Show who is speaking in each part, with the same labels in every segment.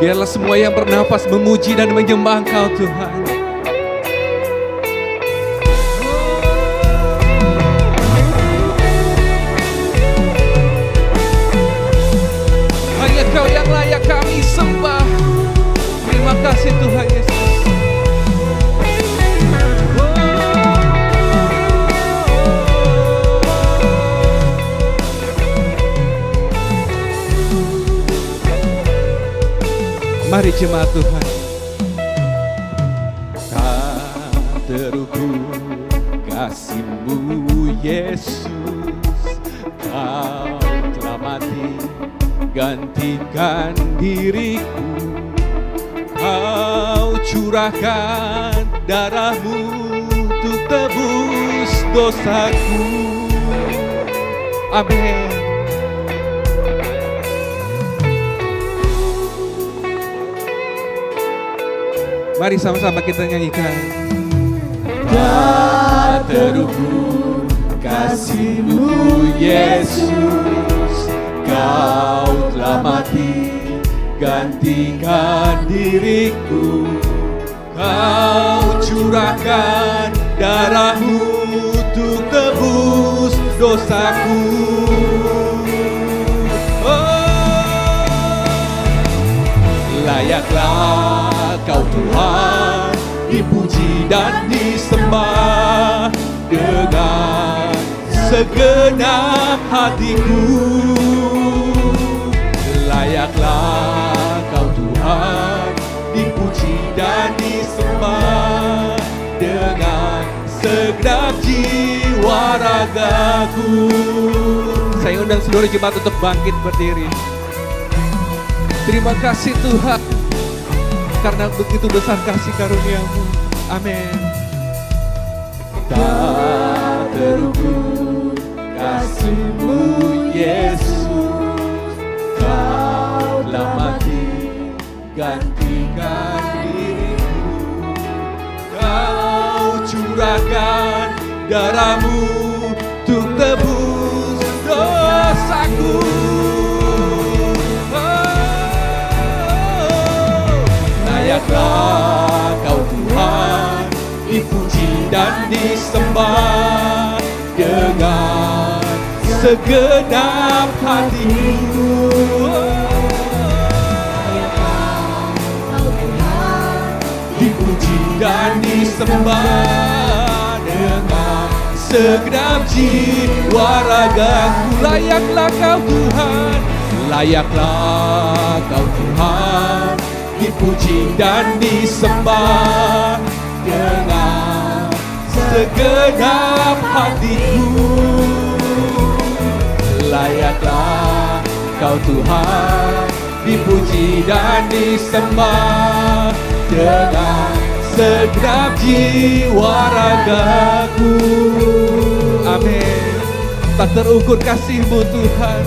Speaker 1: Biarlah semua yang bernafas memuji dan menyembah Engkau Tuhan. Hanya Kau yang layak kami sembah. Terima kasih Tuhan Yesus. Mari jemaat Tuhan. Tak terukur kasih-Mu Yesus, Kau telah mati gantikan diriku. Kau curahkan darah-Mu untuk tebus dosaku. Amin. Mari sama-sama kita nyanyikan. Tak terukur kasih-Mu Yesus, Kau telah mati gantikan diriku. Kau curahkan darah-Mu untuk tebus dosaku. Layaklah Kau Tuhan dipuji dan disembah dengan segenap hatiku. Layaklah Kau Tuhan dipuji dan disembah dengan segenap jiwa ragaku. Saya undang seluruh jemaat untuk bangkit berdiri. Terima kasih Tuhan, karena begitu besar kasih karunia-Mu. Amin. Tak terukur kasih-Mu Yesus, Kau telah mati gantikan diriku. Kau curahkan darah-Mu untuk tebus dosaku. Layaklah Kau Tuhan dipuji dan disembah dengan segenap hatiku. Layaklah Kau Tuhan dipuji dan disembah dengan segenap jiwa ragaku. Layaklah Kau Tuhan, layaklah Kau Tuhan dipuji dan disembah dengan segenap hatiku. Layaklah Kau Tuhan dipuji dan disembah dengan segenap jiwa ragaku. Amin. Tak terukur kasih-Mu Tuhan.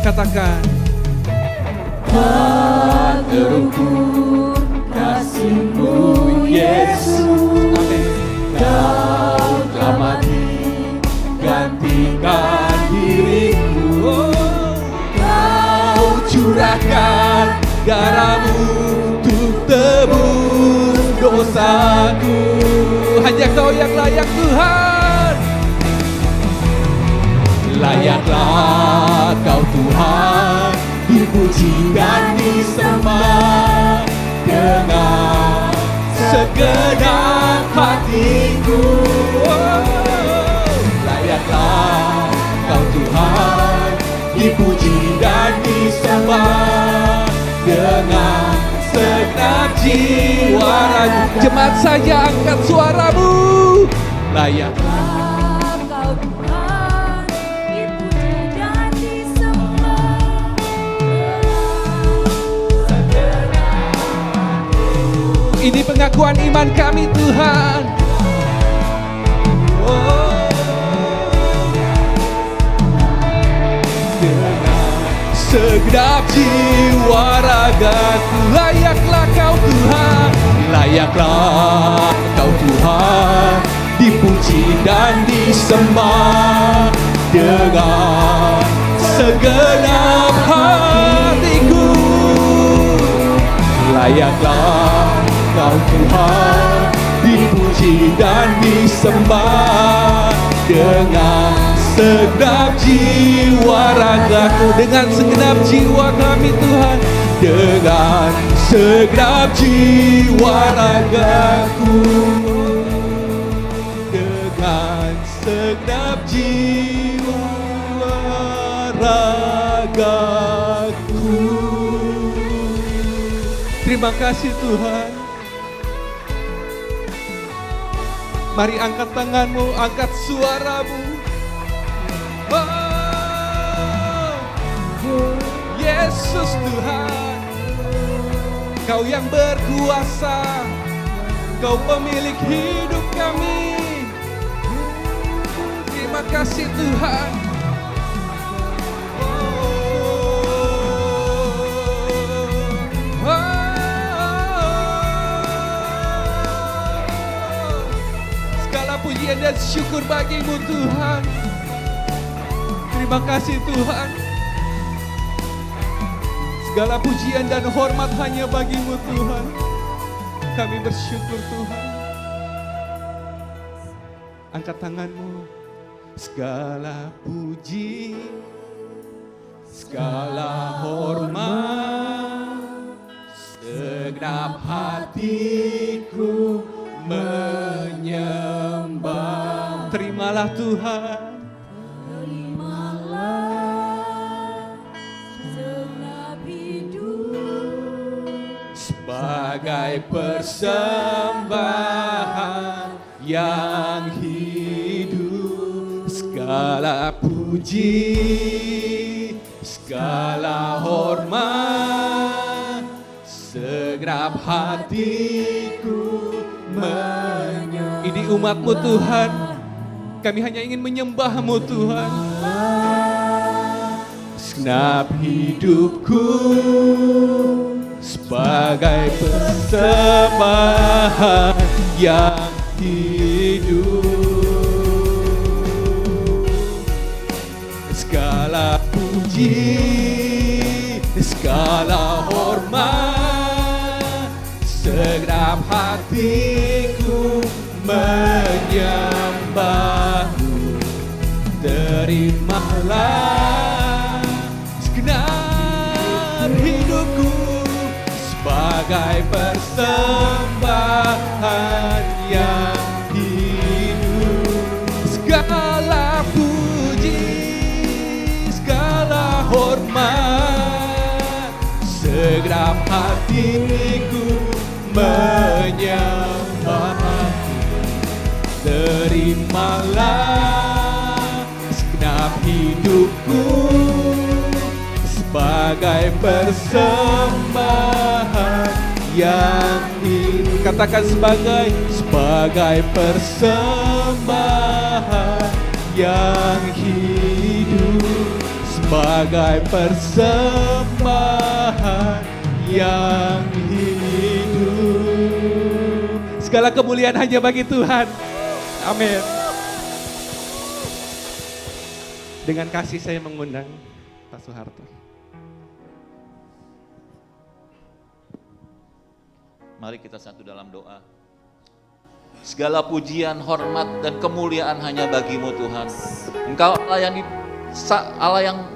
Speaker 1: Katakan, tak terukur kasih-Mu Yesus. Amin. Kau telah mati gantikan diriku. Kau curahkan darah-Mu untuk tebus dosaku. Hanya Kau yang layak Tuhan. Layaklah Kau Tuhan dipuji dan disembah dengan segenap hatiku. Layaklah Kau Tuhan dipuji dan disembah dengan segenap jiwa raga. Jemaat saja angkat suaramu. Layaklah ini pengakuan iman kami Tuhan. Dengan segenap jiwa ragaku, layaklah Kau Tuhan, layaklah Kau Tuhan dipuji dan disembah dengan segenap hatiku. Layaklah Kau Tuhan, dipuji dan disembah dengan segenap jiwa ragaku, dengan segenap jiwa kami Tuhan, dengan segenap jiwa ragaku, dengan segenap jiwa ragaku. Terima kasih Tuhan. Mari angkat tanganmu, angkat suaramu. Oh, Yesus Tuhan, Kau yang berkuasa, Kau pemilik hidup kami. Terima kasih Tuhan. Segala pujian dan syukur bagimu Tuhan. Terima kasih Tuhan. Segala pujian dan hormat hanya bagimu Tuhan. Kami bersyukur Tuhan. Angkat tanganmu. Segala puji, segala hormat, segenap hatiku menyembah. Terimalah Tuhan. Sebagai persembahan yang hidup, segala puji, segala hormat, segenap hatiku menyembah. Ini umat-Mu Tuhan, kami hanya ingin menyembah-Mu Tuhan. Segenap hidupku sebagai persembahan yang hidup, segala puji, segala hormat, segenap hatiku menyembah-Mu. Terimalah segenap hidupku sebagai persembahan yang hidup, segala puji, segala hormat, segenap hatiku menyembah. Terimalah segenap hidupku sebagai persembahan yang hidup. Katakan sebagai persembahan yang hidup, sebagai persembahan yang hidup. Segala kemuliaan hanya bagi Tuhan. Amin. Dengan kasih saya mengundang Pak Soeharto.
Speaker 2: Mari kita satu dalam doa. Segala pujian, hormat, dan kemuliaan hanya bagi-Mu Tuhan. Engkau Allah yang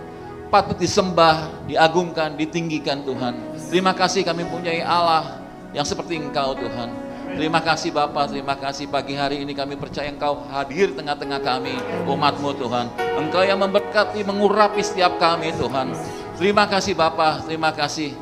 Speaker 2: patut disembah, diagungkan, ditinggikan Tuhan. Terima kasih kami mempunyai Allah yang seperti Engkau Tuhan. Terima kasih Bapa, terima kasih pagi hari ini kami percaya Engkau hadir tengah-tengah kami, umat-Mu Tuhan. Engkau yang memberkati, mengurapi setiap kami Tuhan. Terima kasih Bapa, terima kasih.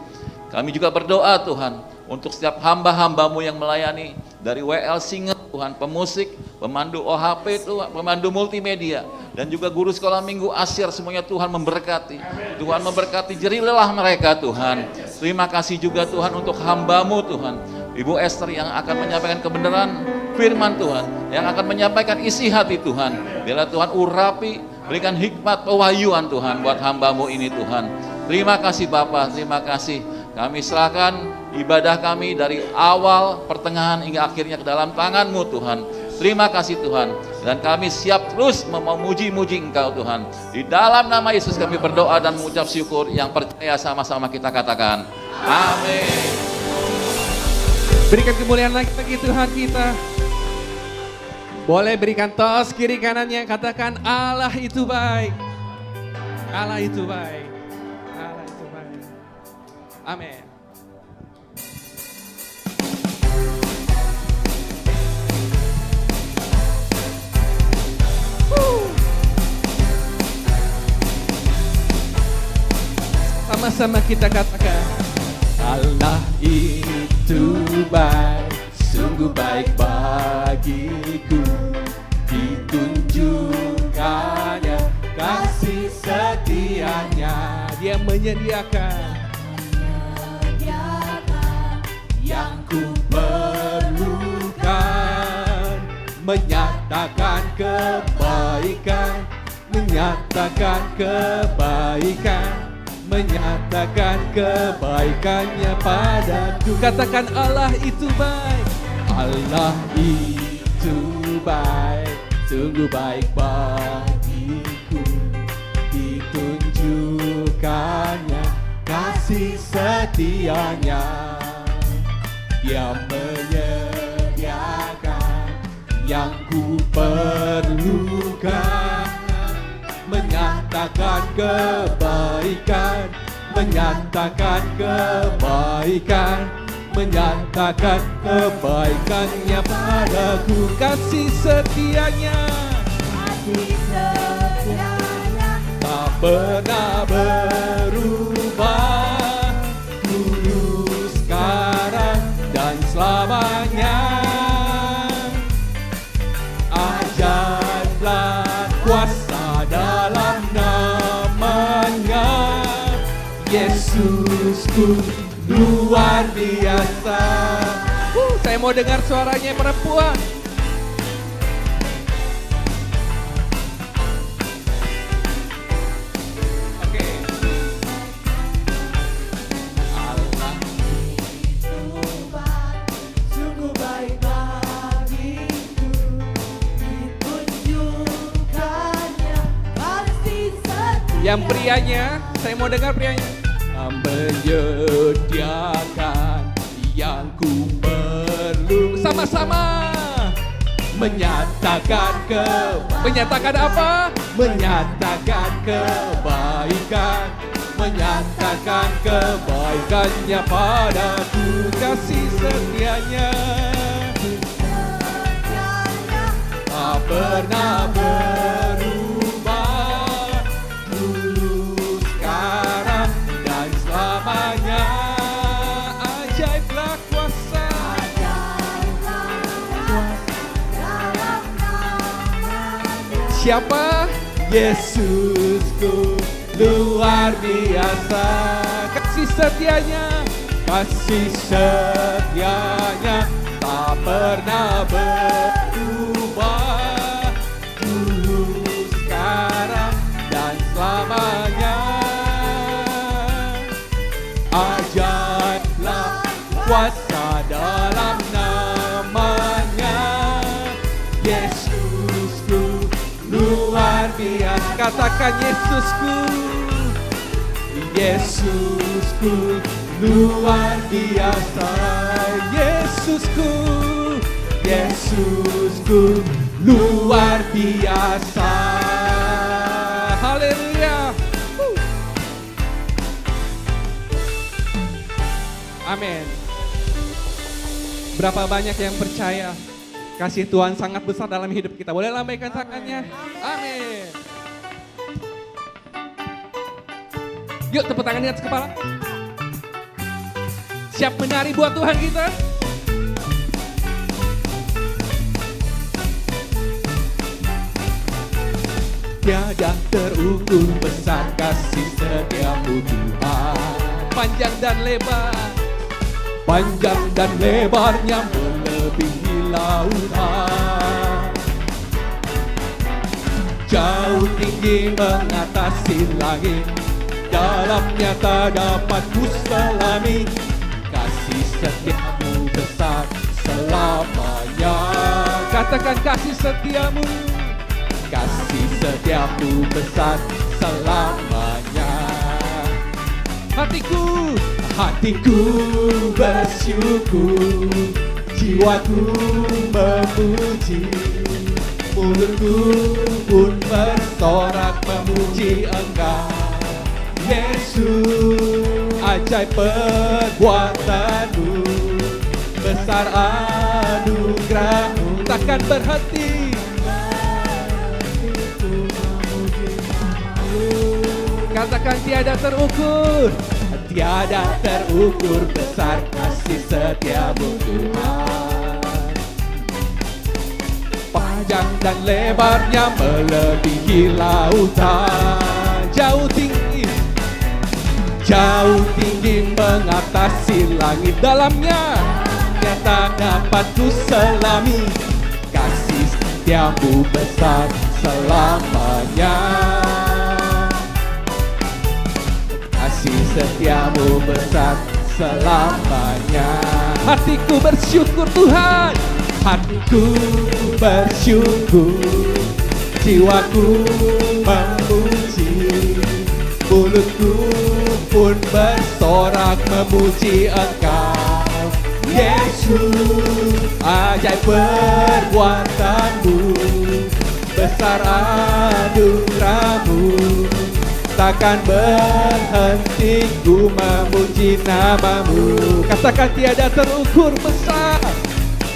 Speaker 2: Kami juga berdoa Tuhan, untuk setiap hamba-hamba-Mu yang melayani, dari WL Singer Tuhan, pemusik, pemandu OHP Tuhan, pemandu multimedia, dan juga guru sekolah minggu Asyir, semuanya Tuhan memberkati. Tuhan memberkati, jerilah mereka Tuhan. Terima kasih juga Tuhan untuk hamba-Mu Tuhan, Ibu Esther yang akan menyampaikan kebenaran firman Tuhan, yang akan menyampaikan isi hati Tuhan. Biarlah Tuhan urapi, berikan hikmat pewahyuan Tuhan buat hamba-Mu ini Tuhan. Terima kasih Bapa, terima kasih. Kami serahkan ibadah kami dari awal, pertengahan hingga akhirnya ke dalam tangan-Mu Tuhan. Terima kasih Tuhan. Dan kami siap terus memuji-muji Engkau Tuhan. Di dalam nama Yesus kami berdoa dan mengucap syukur. Yang percaya sama-sama kita katakan amin.
Speaker 1: Berikan kemuliaan lagi bagi Tuhan kita. Boleh berikan tos kiri kanannya, katakan Allah itu baik. Allah itu baik. Allah itu baik. Amin. Sama-sama kita katakan Allah itu baik, sungguh baik bagiku. Ditunjukkannya kasih setianya. Dia menyediakan yang ku perlukan, menyatakan kebaikan, menyatakan kebaikan, menyatakan kebaikannya padaku. Katakan Allah itu baik. Allah itu baik, sungguh baik bagiku. Ditunjukkannya kasih setianya. Dia menyediakan yang ku perlukan, menyatakan kebaikan, menyatakan kebaikan, menyatakan kebaikannya padaku. Kasih setianya, kasih setianya tak pernah berubah, dulu, sekarang dan selamanya. Ajaiblah kuasa dalam namanya. Yesusku luar biasa. Saya mau dengar suaranya perempuan. Oke. Allah itu baik, sungguh baik bagiku. Ditunjukkannya kasih setia. Yang prianya, saya mau dengar prianya. Menyediakan yang ku perlu. Sama-sama menyatakan menyatakan apa? Menyatakan kebaikan, menyatakan kebaikannya padaku. Kasih setianya tak pernah berubah, dulu, sekarang dan selamanya. Ajaiblah kuasa, ajaiblah kuasa dalam namanya. Siapa? Yesusku luar biasa. Kasih setianya, kasih setianya tak pernah berubah, dulu, sekarang dan selamanya. Ajaiblah kuasa dalam namanya. Yesusku luar biasa. Katakan Yesusku, Yesusku luar biasa. Yesusku, Yesusku luar biasa. Haleluya. Amin. Berapa banyak yang percaya kasih Tuhan sangat besar dalam hidup kita? Boleh lambaikan tangannya? Amin. Yuk tepuk tangan di atas kepala. Siap menari buat Tuhan kita? Tiada terukur besar kasih setiamu Tuhan. Panjang dan lebar, panjang dan lebarnya melebihi lautan. Jauh tinggi mengatasi langit, dalamnya tak dapat ku selami. Kasih setiamu besar selamanya. Katakan kasih setiamu. Kasih setiamu besar selamanya. Hatiku bersyukur, jiwaku memuji, mulutku pun bersorak memuji Engkau, Yesus. Ajaib perbuatanmu, besar anugerahmu, takkan berhenti. Katakan tiada terukur, tiada terukur besar kasih setiamu Tuhan. Panjang dan lebarnya melebihi lautan, jauh tinggi mengatasi langit, dalamnya tak dapat ku selami. Kasih setiamu besar selamanya. Kasih setiamu besar selamanya. Hatiku bersyukur Tuhan, hatiku bersyukur, jiwaku memuji, mulutku pun bersorak memuji Engkau, Yesus. Ajaib perbuatanmu, besar anugerahmu, takkan berhenti ku memuji namamu. Katakan tiada terukur besar,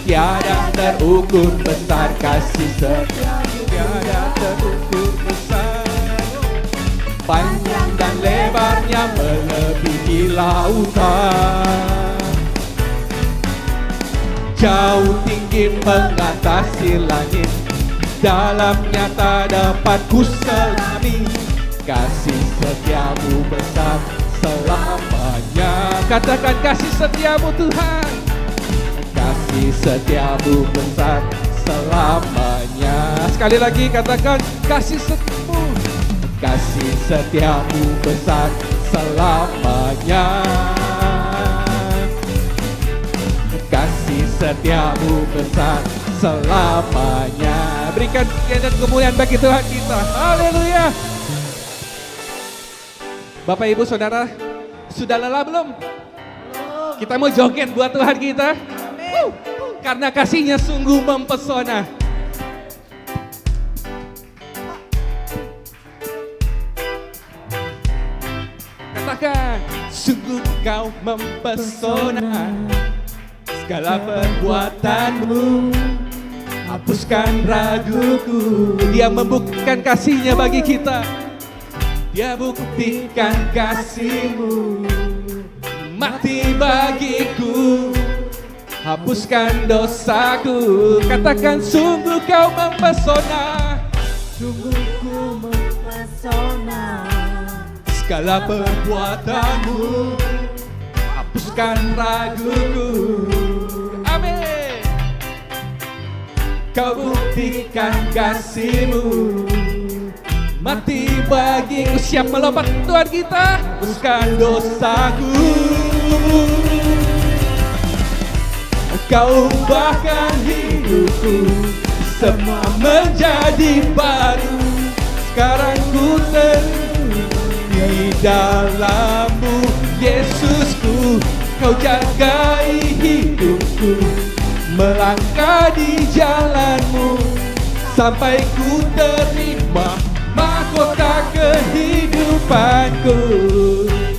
Speaker 1: tiada terukur besar kasih setiamu, tiada terukur besar. Panjang dan lebarnya melebihi lautan, jauh tinggi mengatasi langit, dalamnya tak dapat ku selami. Kasih setiamu besar selamanya. Katakan kasih setiamu Tuhan, kasih setiamu besar selamanya. Sekali lagi katakan kasih setiamu, kasih setiamu besar selamanya. Kasih setiamu besar selamanya. Berikan pujian dan kemuliaan bagi Tuhan kita. Haleluya. Bapak Ibu Saudara, sudah lelah belum? Kita mau joget buat Tuhan kita. Karena kasihnya sungguh mempesona. Katakan, sungguh kau mempesona, segala perbuatanmu hapuskan raguku. Dia membuktikan kasihnya bagi kita. Dia buktikan kasih-Mu, mati bagiku, hapuskan dosaku. Katakan sungguh kau mempesona,
Speaker 3: sungguh ku mempesona,
Speaker 1: segala perbuatanmu hapuskan raguku. Amin. Kau buktikan kasih-Mu, mati bagiku. Siap melompat Tuhan kita, hapuskan dosaku. Kau ubahkan hidupku, semua menjadi baru. Sekarang ku terlindung di dalam-Mu, Yesusku. Kau jagai hidupku, melangkah di jalan-Mu, sampai ku terima mahkota kehidupanku.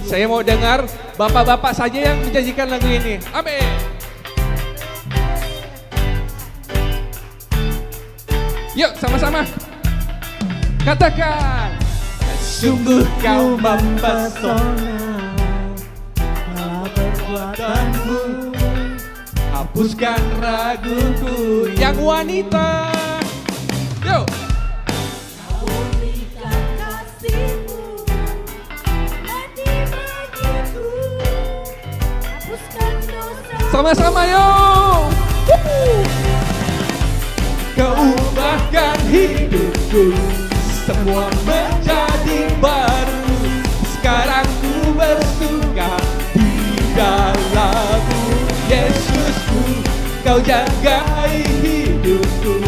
Speaker 1: Saya mau dengar bapak-bapak saja yang menjanjikan lagu ini. Amin. Yuk sama-sama katakan, sungguh kau mempesona, segala perbuatanmu hapuskan raguku. Yang wanita, yuk. Sama-sama yuk. Kau ubahkan hidupku, semua menjadi baru. Sekarang ku bersuka di dalam-Mu, Yesusku. Kau jagai hidupku,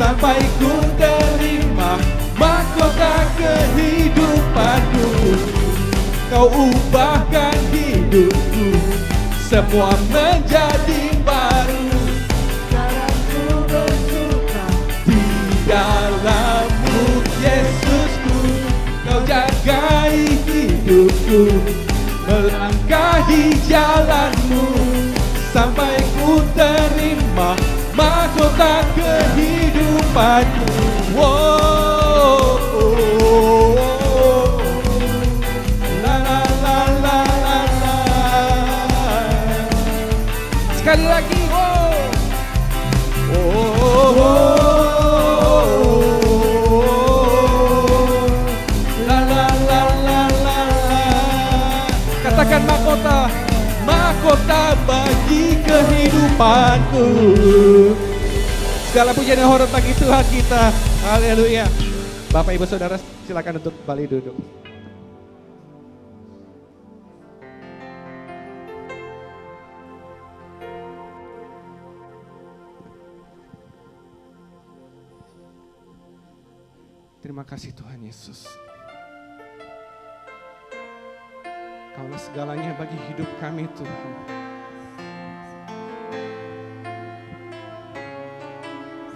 Speaker 1: sampai ku terima mahkota kehidupanku. Kau ubahkan hidupku, semua menjadi baru.
Speaker 3: Sekarang ku bersuka
Speaker 1: Di dalam-Mu Yesusku, Kau jagai hidupku, melangkahi jalan-Mu sampai ku terima mahkota kehidupanku. Wow, la la la la la la. Sekali lagi, wow. La la la la la. Katakan mahkota, mahkota bagi kehidupanku. Segala pujian dan hormat bagi Tuhan kita. Haleluya. Bapak Ibu Saudara, silakan untuk kembali duduk. Terima kasih Tuhan Yesus. Kaulah segalanya bagi hidup kami Tuhan.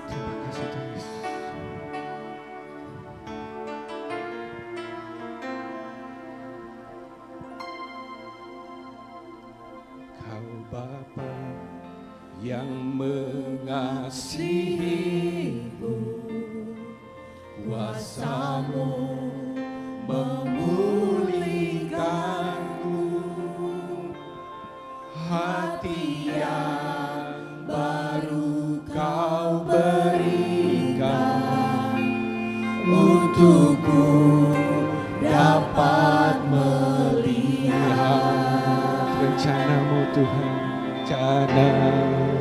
Speaker 1: Terima kasih Tuhan Yesus. Kau Bapa yang mengasihiku, kuasa-Mu memulihkanku, hati yang baru Kau berikan, untukku dapat melihat rencana-Mu Tuhan. Rencana-Mu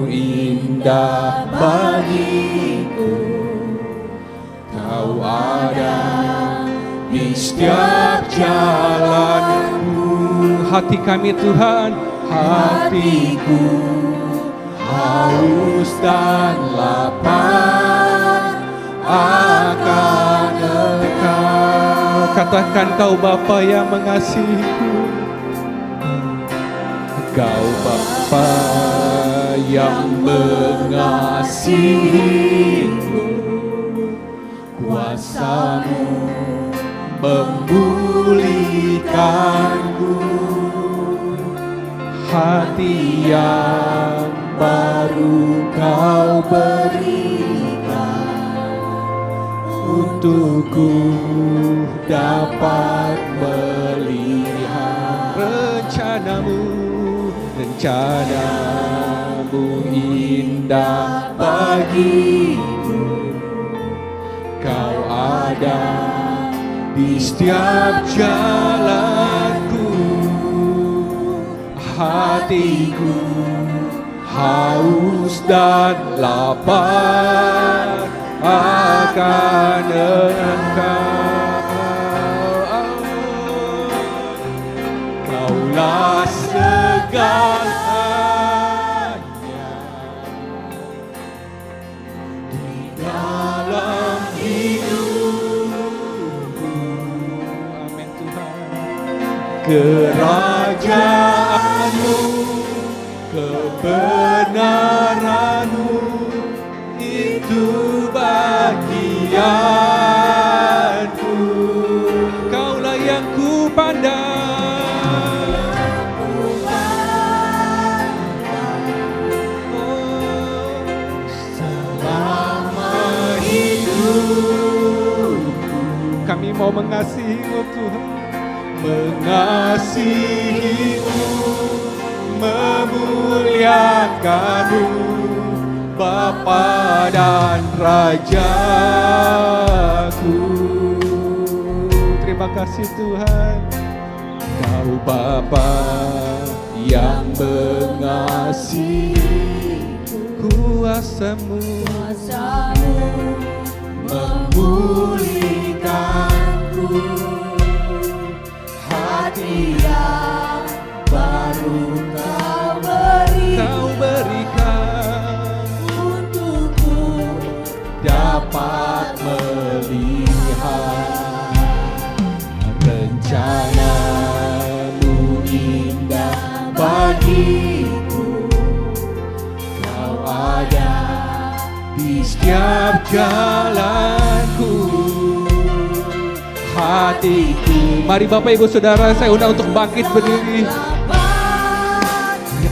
Speaker 1: indah bagiku, Kau ada di setiap jalanku. Hati kami Tuhan, hatiku haus dan lapar akan Engkau. Katakan Kau Bapa yang mengasihiku, Kau Bapa yang mengasihiku, kuasa-Mu memulihkanku, hati yang baru Kau berikan, untukku dapat melihat rencana-Mu. Rencana-Mu indah bagiku, Kau ada di setiap jalanku. Hatiku haus dan lapar akan Engkau. Kaulah segalanya di dalam hidupku. Amin Tuhan. Kerajaan-Mu, kebenaran-Mu, itu bagianku. Kaulah yang ku pandang. Kami mau mengasihi-Mu Tuhan, mengasihi-Mu, memuliakan-Mu, Bapa dan Rajaku. Terima kasih Tuhan, Kau Bapa yang mengasihi, kuasa-Mu memulihkanku, hati yang baru Kau berikan, untukku dapat melihat rencana-Mu indah bagiku. Kau ada di setiap jalanku, hatiku. Mari Bapak Ibu Saudara, saya undang untuk bangkit berdiri.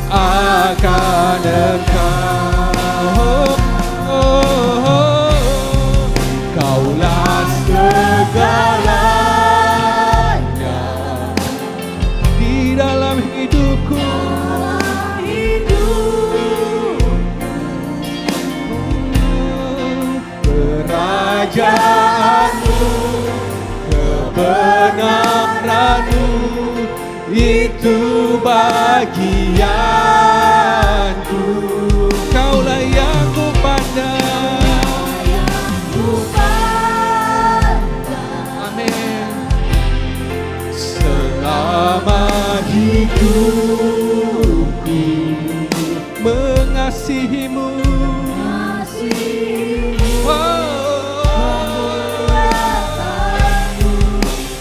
Speaker 1: Akan Engkau, Kaulah segalanya di dalam hidupku. Kerajaan-Mu, kebenaran-Mu, itu bagianku. Kaulah yang ku pandang. Amin. Selama hidupku mengasihi-Mu.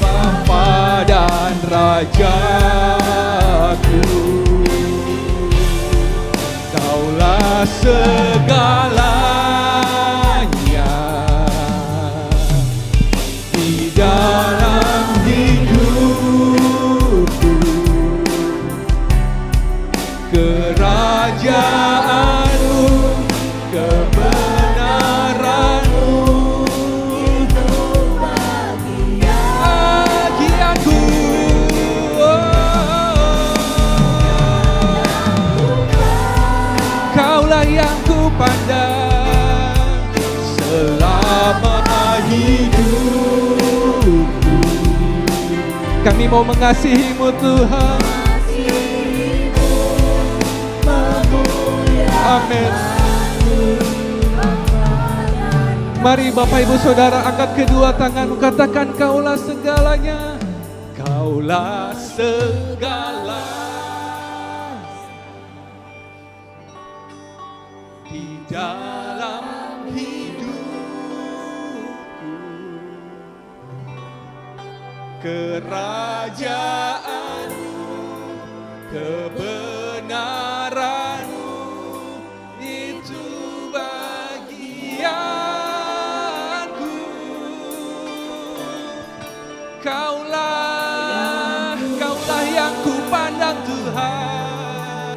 Speaker 1: Bapa dan Rajaku, Kaulah segalanya di dalam hidupku. Kerajaan-Mu, kebenaran-Mu, itu bagianku. Kaulah yang ku pandang selama hidupku. Kami mau mengasihi-Mu Tuhan. Amin. Mari Bapak Ibu Saudara, angkat kedua tangan, katakan Kaulah segalanya. Kaulah segala di dalam hidupku. Kerajaan-Mu, kebenaran-Mu, itu bagianku. Kaulah yang ku pandang Tuhan.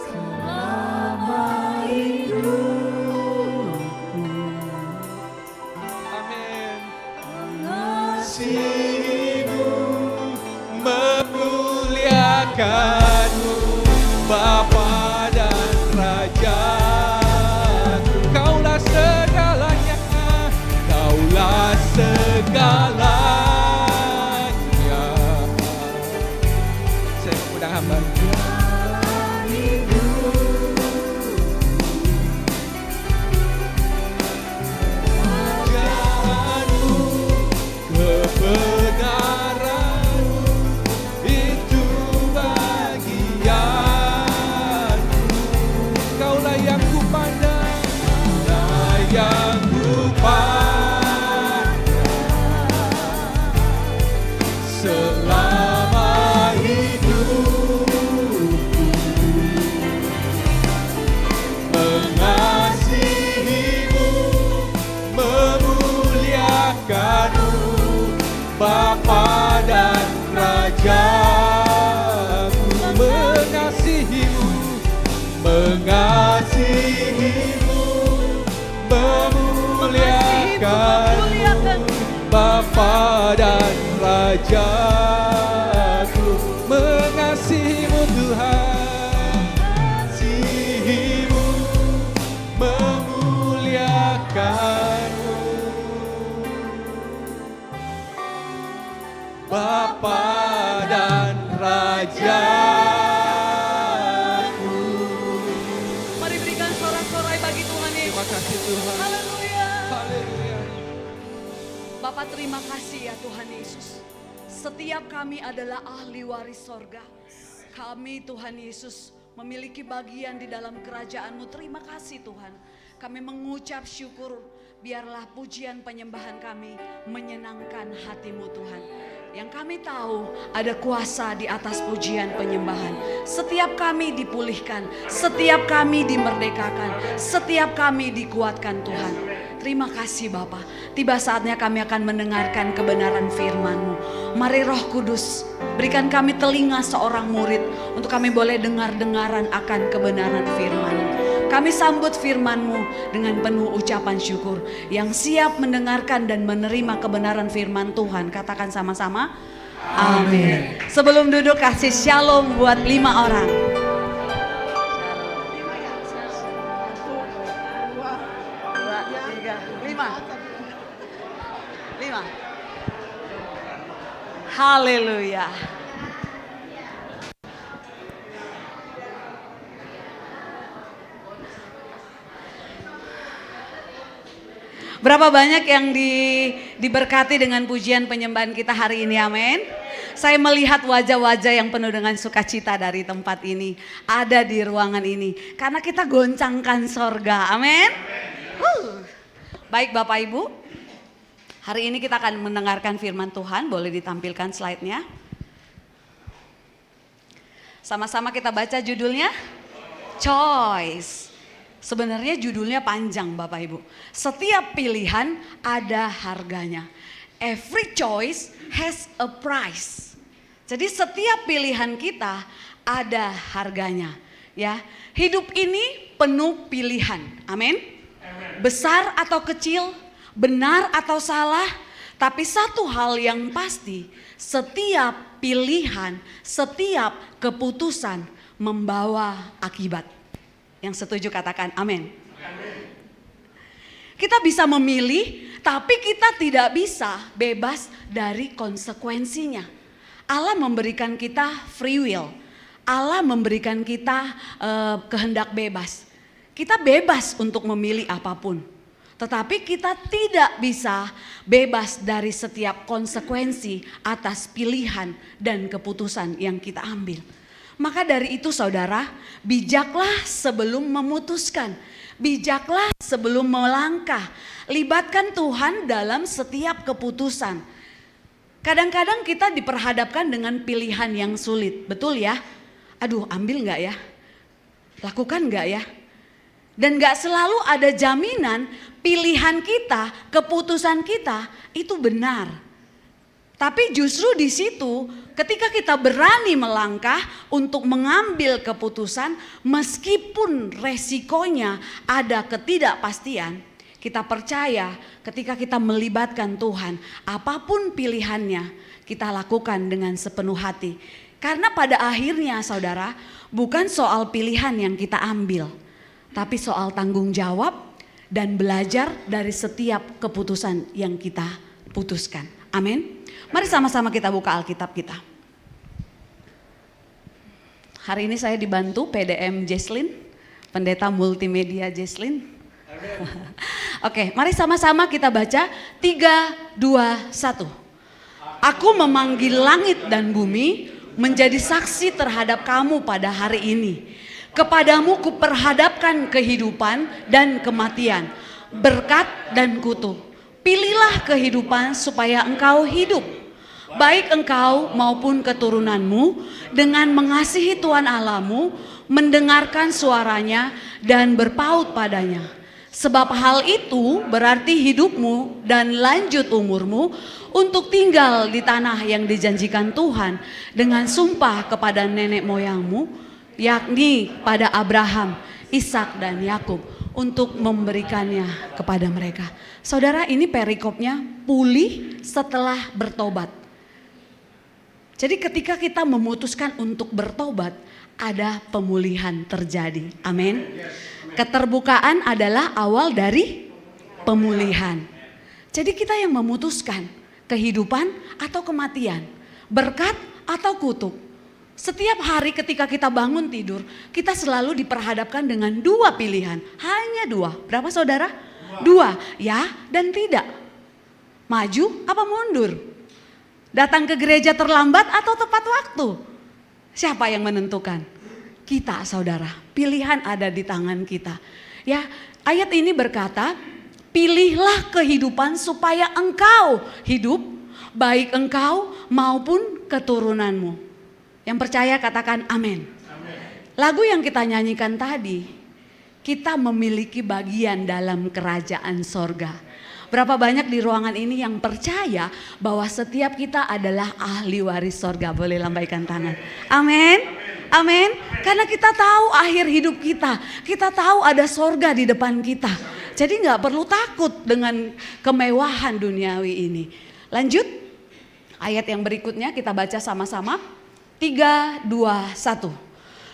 Speaker 1: Selama hidupku. Amin. Mengasihi-Mu, memuliakan-Mu, Bapa dan Rajaku. Kaulah segalanya, Kaulah segalanya. Saya mengundang hamba. Kerajaan-Mu, kebenaran-Mu, itu bagianku. Kaulah yang ku pandang, Kaulah yang ku pandang selama hidupku. Mengasihi-Mu, memuliakan-Mu, Bapa dan Rajaku. Mengasihi-Mu, mengasihi-Mu, memuliakan-Mu, Bapa dan Rajaku. Mengasihi-Mu Tuhan, mengasihi-Mu, memuliakan-Mu, Bapa dan Rajaku.
Speaker 4: Mari berikan sorak-sorai bagi Tuhan Yesus.
Speaker 1: Terima kasih Tuhan.
Speaker 4: Haleluya.
Speaker 1: Haleluya.
Speaker 4: Bapak terima kasih ya Tuhan Yesus. Setiap kami adalah ahli waris sorga. Kami Tuhan Yesus memiliki bagian di dalam kerajaan-Mu. Terima kasih Tuhan. Kami mengucap syukur, biarlah pujian penyembahan kami menyenangkan hati-Mu Tuhan. Yang kami tahu ada kuasa di atas pujian penyembahan. Setiap kami dipulihkan, setiap kami dimerdekakan, setiap kami dikuatkan Tuhan. Terima kasih Bapa. Tiba saatnya kami akan mendengarkan kebenaran firman-Mu. Mari Roh Kudus, berikan kami telinga seorang murid untuk kami boleh dengar-dengaran akan kebenaran firman-Mu. Kami sambut firman-Mu dengan penuh ucapan syukur. Yang siap mendengarkan dan menerima kebenaran firman Tuhan, katakan sama-sama, amin. Sebelum duduk kasih shalom buat 5 orang. Lima. Haleluya. Berapa banyak yang diberkati dengan pujian penyembahan kita hari ini, amin. Saya melihat wajah-wajah yang penuh dengan sukacita dari tempat ini, ada di ruangan ini, karena kita goncangkan sorga, amin. Baik Bapak Ibu, hari ini kita akan mendengarkan firman Tuhan, boleh ditampilkan slide-nya. Sama-sama kita baca judulnya, Choice. Sebenarnya judulnya panjang Bapak Ibu. Setiap pilihan ada harganya. Every choice has a price. Jadi setiap pilihan kita ada harganya. Ya, hidup ini penuh pilihan. Amin. Besar atau kecil, benar atau salah, tapi satu hal yang pasti, setiap pilihan, setiap keputusan membawa akibat. Yang setuju katakan amin. Kita bisa memilih, tapi kita tidak bisa bebas dari konsekuensinya. Allah memberikan kita free will. Allah memberikan kita kehendak bebas. Kita bebas untuk memilih apapun. Tetapi kita tidak bisa bebas dari setiap konsekuensi atas pilihan dan keputusan yang kita ambil. Maka dari itu saudara, bijaklah sebelum memutuskan. Bijaklah sebelum melangkah. Libatkan Tuhan dalam setiap keputusan. Kadang-kadang kita diperhadapkan dengan pilihan yang sulit. Betul ya? Aduh, ambil gak ya? Lakukan gak ya? Dan gak selalu ada jaminan pilihan kita, keputusan kita itu benar. Tapi justru di situ ketika kita berani melangkah untuk mengambil keputusan meskipun resikonya ada ketidakpastian, kita percaya ketika kita melibatkan Tuhan, apapun pilihannya kita lakukan dengan sepenuh hati. Karena pada akhirnya saudara, bukan soal pilihan yang kita ambil, tapi soal tanggung jawab dan belajar dari setiap keputusan yang kita putuskan. Amin. Mari sama-sama kita buka Alkitab kita. Hari ini saya dibantu PDM Jesslyn, pendeta multimedia Jesslyn. Oke, mari sama-sama kita baca 3, 2, 1. Aku memanggil langit dan bumi menjadi saksi terhadap kamu pada hari ini. Kepadamu kuperhadapkan kehidupan dan kematian, berkat dan kutuk. Pilihlah kehidupan supaya engkau hidup, baik engkau maupun keturunanmu, dengan mengasihi Tuhan Allahmu, mendengarkan suaranya dan berpaut padanya. Sebab hal itu berarti hidupmu dan lanjut umurmu untuk tinggal di tanah yang dijanjikan Tuhan dengan sumpah kepada nenek moyangmu, yakni pada Abraham, Ishak dan Yakub, untuk memberikannya kepada mereka. Saudara, ini perikopnya pulih setelah bertobat. Jadi ketika kita memutuskan untuk bertobat, ada pemulihan terjadi. Amin. Keterbukaan adalah awal dari pemulihan. Jadi kita yang memutuskan kehidupan atau kematian, berkat atau kutuk. Setiap hari ketika kita bangun tidur, kita selalu diperhadapkan dengan 2 pilihan. Hanya 2. Berapa saudara? 2. Ya dan tidak. Maju apa mundur? Datang ke gereja terlambat atau tepat waktu? Siapa yang menentukan? kita, saudara. Pilihan ada di tangan kita. Ya, ayat ini berkata, pilihlah kehidupan supaya engkau hidup, baik engkau maupun keturunanmu. Yang percaya katakan amin. Lagu yang kita nyanyikan tadi, kita memiliki bagian dalam kerajaan sorga. Berapa banyak di ruangan ini yang percaya bahwa setiap kita adalah ahli waris sorga? Boleh lambaikan tangan. Amin. Amin. Karena kita tahu akhir hidup kita. Kita tahu ada sorga di depan kita. Jadi gak perlu takut dengan kemewahan duniawi ini. Lanjut. Ayat yang berikutnya kita baca sama-sama. 3, 2, 1.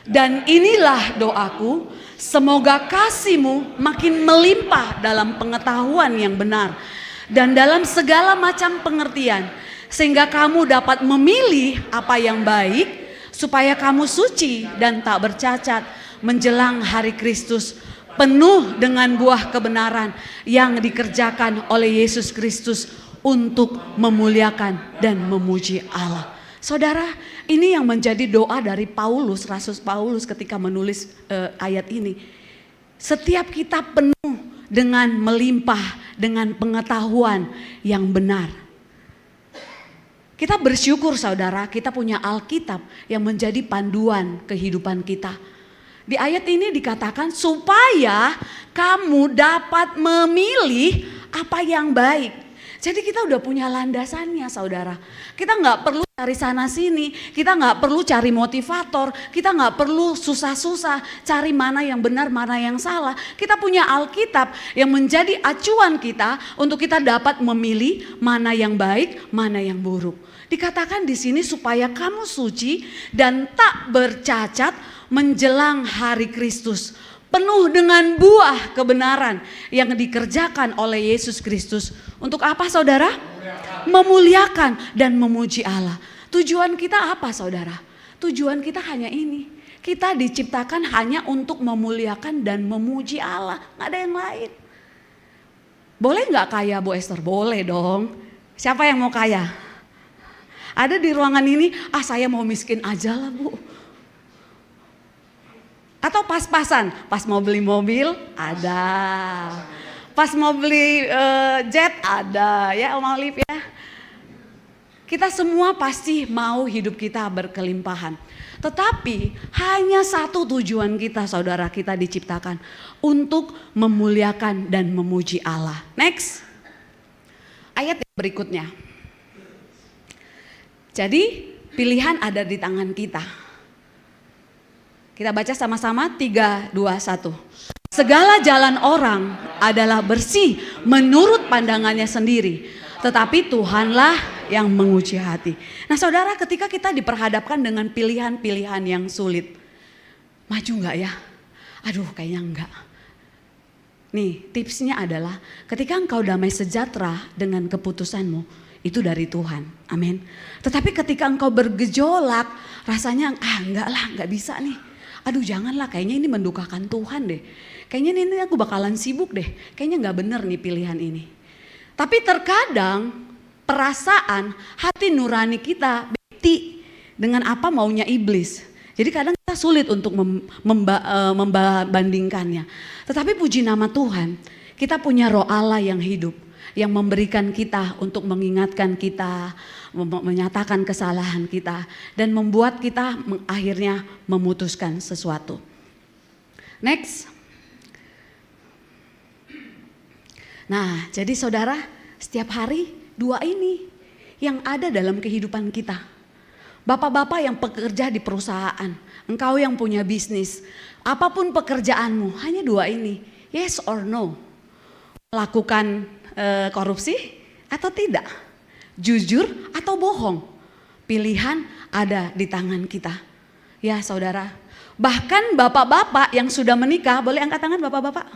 Speaker 4: Dan inilah doaku, semoga kasih-Mu makin melimpah dalam pengetahuan yang benar dan dalam segala macam pengertian, sehingga kamu dapat memilih apa yang baik, supaya kamu suci dan tak bercacat menjelang hari Kristus, penuh dengan buah kebenaran yang dikerjakan oleh Yesus Kristus untuk memuliakan dan memuji Allah. Saudara, ini yang menjadi doa dari Paulus, Rasul Paulus ketika menulis ayat ini. Setiap kita penuh dengan melimpah, dengan pengetahuan yang benar. Kita bersyukur saudara, kita punya Alkitab yang menjadi panduan kehidupan kita. Di ayat ini dikatakan supaya kamu dapat memilih apa yang baik. Jadi kita udah punya landasannya saudara. Kita gak perlu cari sana sini, kita gak perlu cari motivator, kita gak perlu susah-susah cari mana yang benar, mana yang salah. Kita punya Alkitab yang menjadi acuan kita untuk kita dapat memilih mana yang baik, mana yang buruk. Dikatakan di sini supaya kamu suci dan tak bercacat menjelang hari Kristus. Penuh dengan buah kebenaran yang dikerjakan oleh Yesus Kristus. Untuk apa saudara? Memuliakan dan memuji Allah. Tujuan kita apa saudara? Tujuan kita hanya ini. Kita diciptakan hanya untuk memuliakan dan memuji Allah. Gak ada yang lain. Boleh gak kaya Bu Esther? Boleh dong. Siapa yang mau kaya? Ada di ruangan ini, saya mau miskin aja lah Bu. Atau pas-pasan, pas mau beli mobil ada, pas mau beli jet ada, ya Om Alif ya. Kita semua pasti mau hidup kita berkelimpahan. Tetapi hanya satu tujuan kita saudara, kita diciptakan untuk memuliakan dan memuji Allah. Next, ayat yang berikutnya. Jadi pilihan ada di tangan kita. Kita baca sama-sama 3, 2, 1. Segala jalan orang adalah bersih menurut pandangannya sendiri. Tetapi Tuhanlah yang menguji hati. Nah saudara, ketika kita diperhadapkan dengan pilihan-pilihan yang sulit. Maju gak ya? Aduh kayaknya enggak. Nih tipsnya adalah ketika engkau damai sejahtera dengan keputusanmu, itu dari Tuhan. Amin. Tetapi ketika engkau bergejolak, rasanya enggak lah, enggak bisa nih. Aduh janganlah, kayaknya ini mendukakan Tuhan deh. Kayaknya ini aku bakalan sibuk deh. Kayaknya gak bener nih pilihan ini. Tapi terkadang perasaan hati nurani kita beti dengan apa maunya iblis. Jadi kadang kita sulit untuk membandingkannya. Tetapi puji nama Tuhan, kita punya Roh Allah yang hidup. Yang memberikan kita untuk mengingatkan kita, menyatakan kesalahan kita, dan membuat kita akhirnya memutuskan sesuatu. Next. Nah, jadi saudara, setiap hari dua ini yang ada dalam kehidupan kita. Bapak-bapak yang bekerja di perusahaan, engkau yang punya bisnis, apapun pekerjaanmu, hanya dua ini, yes or no. Lakukan korupsi atau tidak, jujur atau bohong, pilihan ada di tangan kita. Ya saudara, bahkan bapak-bapak yang sudah menikah, boleh angkat tangan bapak-bapak?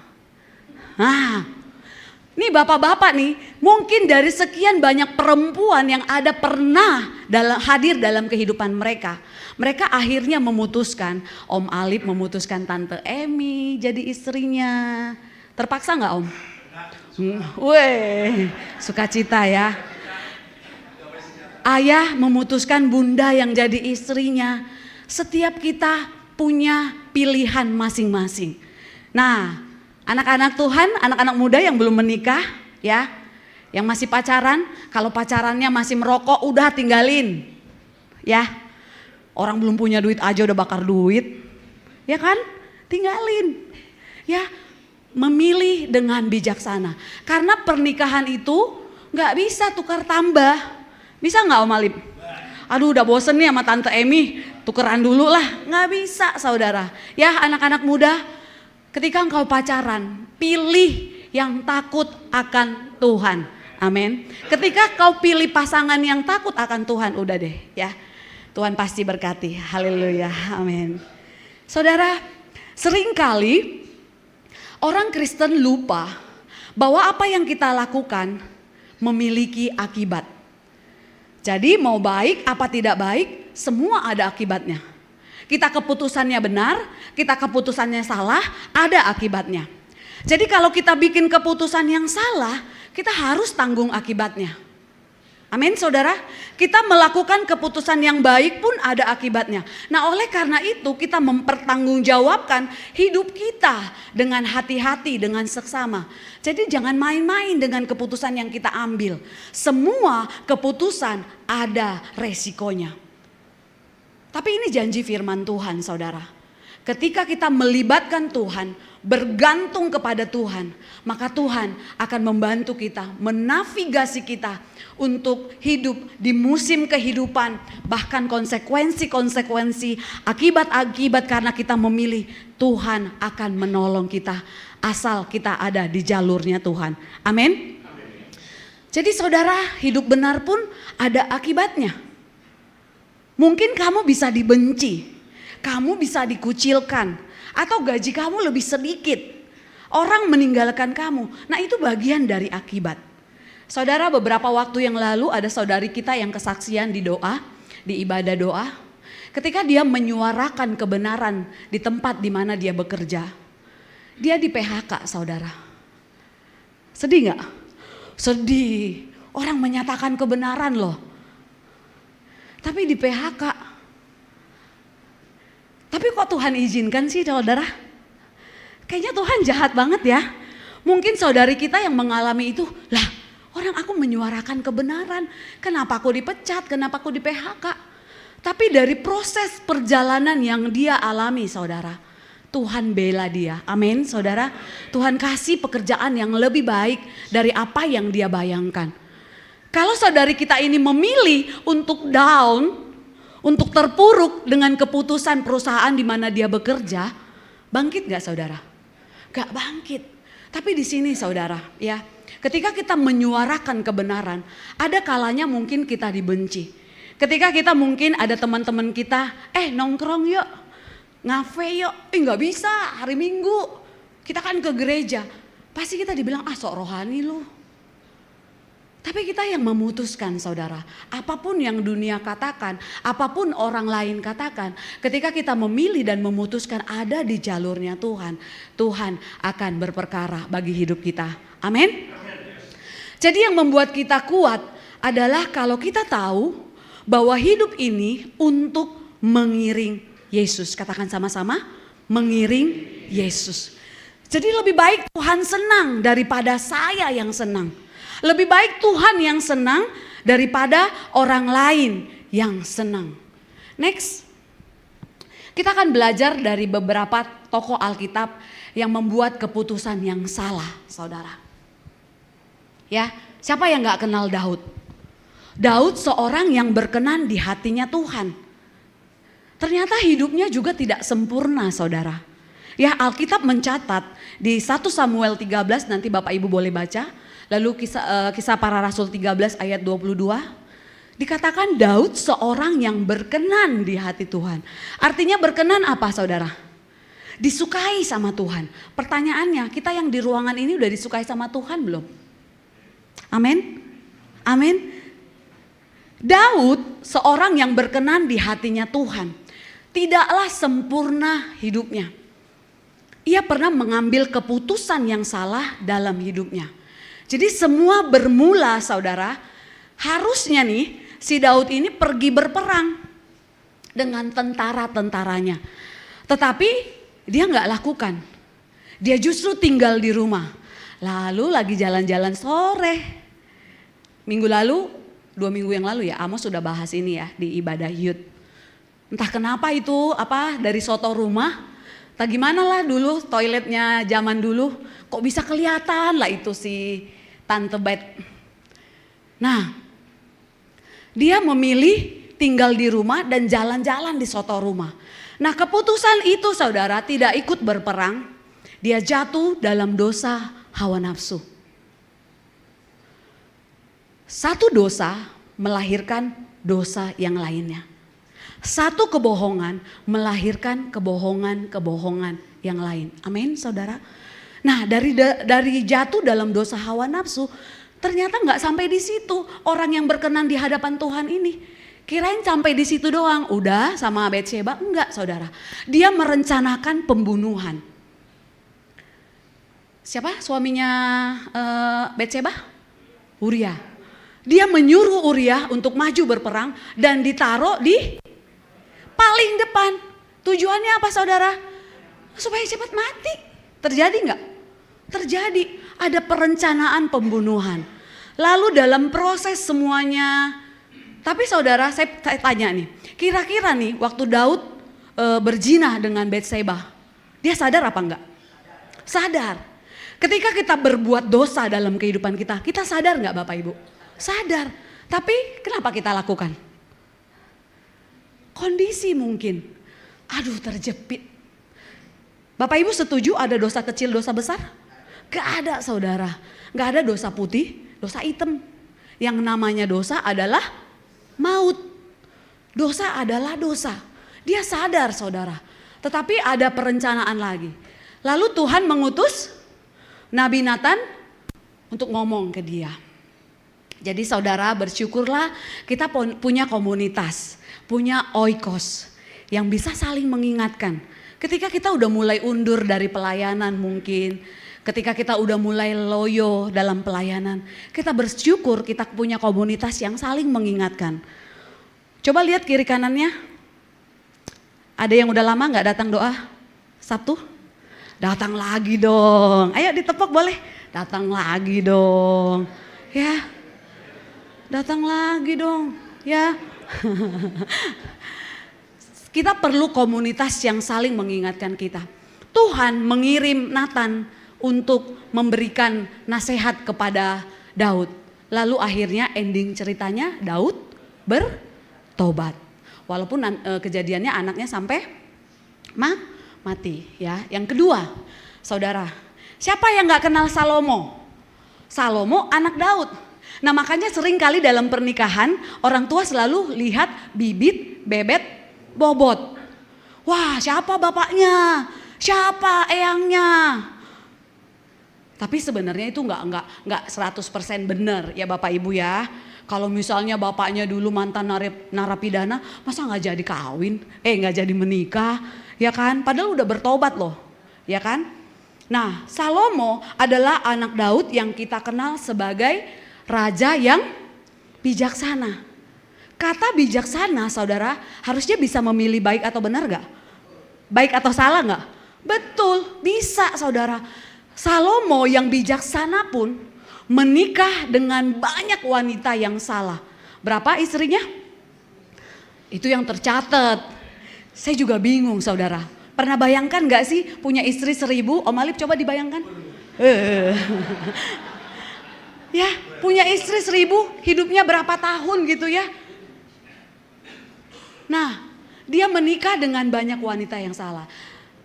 Speaker 4: Nah, nih bapak-bapak nih, mungkin dari sekian banyak perempuan yang ada pernah hadir dalam kehidupan mereka. Mereka akhirnya memutuskan, Om Alif memutuskan Tante Emi jadi istrinya. Terpaksa gak Om? Weh, sukacita ya. Ayah memutuskan Bunda yang jadi istrinya. Setiap kita punya pilihan masing-masing. Nah, anak-anak Tuhan, anak-anak muda yang belum menikah ya, yang masih pacaran, kalau pacarannya masih merokok udah tinggalin. Ya. Orang belum punya duit aja udah bakar duit. Ya kan? Tinggalin. Ya, memilih dengan bijaksana. Karena pernikahan itu nggak bisa tukar tambah. Bisa nggak Om Alip? Aduh udah bosen nih sama Tante Emi, tukeran dulu lah. Nggak bisa saudara. Ya anak-anak muda, ketika engkau pacaran, pilih yang takut akan Tuhan. Amin. Ketika kau pilih pasangan yang takut akan Tuhan, udah deh ya. Tuhan pasti berkati. Haleluya. Amin. Saudara, seringkali orang Kristen lupa bahwa apa yang kita lakukan memiliki akibat. Jadi mau baik apa tidak baik, semua ada akibatnya. Kita keputusannya benar, kita keputusannya salah, ada akibatnya. Jadi kalau kita bikin keputusan yang salah, kita harus tanggung akibatnya. Amin saudara, kita melakukan keputusan yang baik pun ada akibatnya. Nah oleh karena itu kita mempertanggungjawabkan hidup kita dengan hati-hati, dengan seksama. Jadi jangan main-main dengan keputusan yang kita ambil. Semua keputusan ada resikonya. Tapi ini janji firman Tuhan saudara. Ketika kita melibatkan Tuhan, bergantung kepada Tuhan, maka Tuhan akan membantu kita, menavigasi kita untuk hidup di musim kehidupan, bahkan konsekuensi-konsekuensi, akibat-akibat karena kita memilih, Tuhan akan menolong kita asal kita ada di jalurnya Tuhan. Amin. Jadi saudara, hidup benar pun ada akibatnya. Mungkin kamu bisa dibenci, kamu bisa dikucilkan, atau gaji kamu lebih sedikit. Orang meninggalkan kamu. Nah itu bagian dari akibat. Saudara, beberapa waktu yang lalu ada saudari kita yang kesaksian di doa, di ibadah doa. Ketika dia menyuarakan kebenaran di tempat di mana dia bekerja. Dia di PHK saudara. Sedih gak? Sedih. Orang menyatakan kebenaran loh. Tapi di PHK. Tapi kok Tuhan izinkan sih saudara? Kayaknya Tuhan jahat banget ya. Mungkin saudari kita yang mengalami itu, lah orang aku menyuarakan kebenaran. Kenapa aku dipecat, kenapa aku di PHK? Tapi dari proses perjalanan yang dia alami saudara, Tuhan bela dia. Amin saudara. Tuhan kasih pekerjaan yang lebih baik dari apa yang dia bayangkan. Kalau saudari kita ini memilih untuk down, untuk terpuruk dengan keputusan perusahaan di mana dia bekerja, bangkit gak saudara? Gak bangkit. Tapi di sini saudara ya, ketika kita menyuarakan kebenaran, ada kalanya mungkin kita dibenci. Ketika kita mungkin ada teman-teman kita, nongkrong yuk, ngafe yuk, gak bisa hari Minggu, kita kan ke gereja. Pasti kita dibilang, sok rohani lu. Tapi kita yang memutuskan saudara, apapun yang dunia katakan, apapun orang lain katakan, ketika kita memilih dan memutuskan ada di jalurnya Tuhan, Tuhan akan berperkara bagi hidup kita. Amin. Jadi yang membuat kita kuat adalah kalau kita tahu bahwa hidup ini untuk mengiring Yesus. Katakan sama-sama, mengiring Yesus. Jadi lebih baik Tuhan senang daripada saya yang senang. Lebih baik Tuhan yang senang daripada orang lain yang senang. Next. Kita akan belajar dari beberapa tokoh Alkitab yang membuat keputusan yang salah, saudara. Ya, siapa yang gak kenal Daud? Daud seorang yang berkenan di hatinya Tuhan. Ternyata hidupnya juga tidak sempurna, saudara. Ya, Alkitab mencatat di 1 Samuel 13, nanti Bapak Ibu boleh baca. Lalu kisah para rasul 13 ayat 22. Dikatakan Daud seorang yang berkenan di hati Tuhan. Artinya berkenan apa saudara? Disukai sama Tuhan. Pertanyaannya, kita yang di ruangan ini udah disukai sama Tuhan belum? Amin. Amin. Daud seorang yang berkenan di hatinya Tuhan. Tidaklah sempurna hidupnya. Ia pernah mengambil keputusan yang salah dalam hidupnya. Jadi semua bermula saudara, harusnya nih si Daud ini pergi berperang dengan tentara-tentaranya. Tetapi dia nggak lakukan. Dia justru tinggal di rumah. Lalu lagi jalan-jalan sore. Minggu lalu, 2 minggu yang lalu ya, Amos sudah bahas ini ya di ibadah youth. Entah kenapa itu dari soto rumah, tak gimana lah dulu toiletnya zaman dulu, kok bisa kelihatan lah itu si Tante Bet. Nah, dia memilih tinggal di rumah dan jalan-jalan di soto rumah. Nah, keputusan itu saudara tidak ikut berperang, dia jatuh dalam dosa hawa nafsu. Satu dosa melahirkan dosa yang lainnya. Satu kebohongan melahirkan kebohongan yang lain. Amin, saudara. Nah, dari jatuh dalam dosa hawa nafsu, ternyata nggak sampai di situ orang yang berkenan di hadapan Tuhan ini. Kirain sampai di situ doang, udah sama Batsheba, enggak saudara. Dia merencanakan pembunuhan. Siapa suaminya Batsheba? Uria. Dia menyuruh Uria untuk maju berperang dan ditaruh di paling depan. Tujuannya apa saudara? Supaya cepat mati. Terjadi enggak? Terjadi. Ada perencanaan pembunuhan. Lalu dalam proses semuanya. Tapi saudara saya tanya nih. Kira-kira nih waktu Daud berzina dengan Batsheba. Dia sadar apa enggak? Sadar. Ketika kita berbuat dosa dalam kehidupan kita. Kita sadar enggak Bapak Ibu? Sadar. Tapi kenapa kita lakukan? Kondisi mungkin. Aduh terjepit. Bapak Ibu setuju ada dosa kecil, dosa besar? Gak ada saudara. Gak ada dosa putih, dosa hitam. Yang namanya dosa adalah maut. Dosa adalah dosa. Dia sadar saudara. Tetapi ada perencanaan lagi. Lalu Tuhan mengutus Nabi Nathan untuk ngomong ke dia. Jadi saudara bersyukurlah kita punya komunitas, punya oikos yang bisa saling mengingatkan. Ketika kita udah mulai undur dari pelayanan mungkin, ketika kita udah mulai loyo dalam pelayanan, kita bersyukur kita punya komunitas yang saling mengingatkan. Coba lihat kiri kanannya, ada yang udah lama gak datang doa Sabtu? Datang lagi dong, ayo ditepuk boleh, datang lagi dong, ya. Datang lagi dong, ya. Kita perlu komunitas yang saling mengingatkan kita. Tuhan mengirim Nathan untuk memberikan nasihat kepada Daud. Lalu akhirnya ending ceritanya Daud bertobat. Walaupun kejadiannya anaknya sampai mati. Ya. Yang kedua, saudara, siapa yang gak kenal Salomo? Salomo anak Daud. Nah makanya sering kali dalam pernikahan orang tua selalu lihat bibit, bebet, bobot. Wah siapa bapaknya, siapa eyangnya. Tapi sebenarnya itu enggak 100% benar ya Bapak Ibu ya. Kalau misalnya bapaknya dulu mantan narapidana, masa nggak jadi kawin, nggak jadi menikah, ya kan? Padahal udah bertobat loh, ya kan? Nah Salomo adalah anak Daud yang kita kenal sebagai raja yang bijaksana. Kata bijaksana saudara harusnya bisa memilih baik atau benar gak? Baik atau salah gak? Betul, bisa saudara. Salomo yang bijaksana pun menikah dengan banyak wanita yang salah. Berapa istrinya? Itu yang tercatat. Saya juga bingung saudara. Pernah bayangkan gak sih punya istri 1000? Om Alip coba dibayangkan. Ya, punya istri 1000, hidupnya berapa tahun gitu ya. Nah, dia menikah dengan banyak wanita yang salah.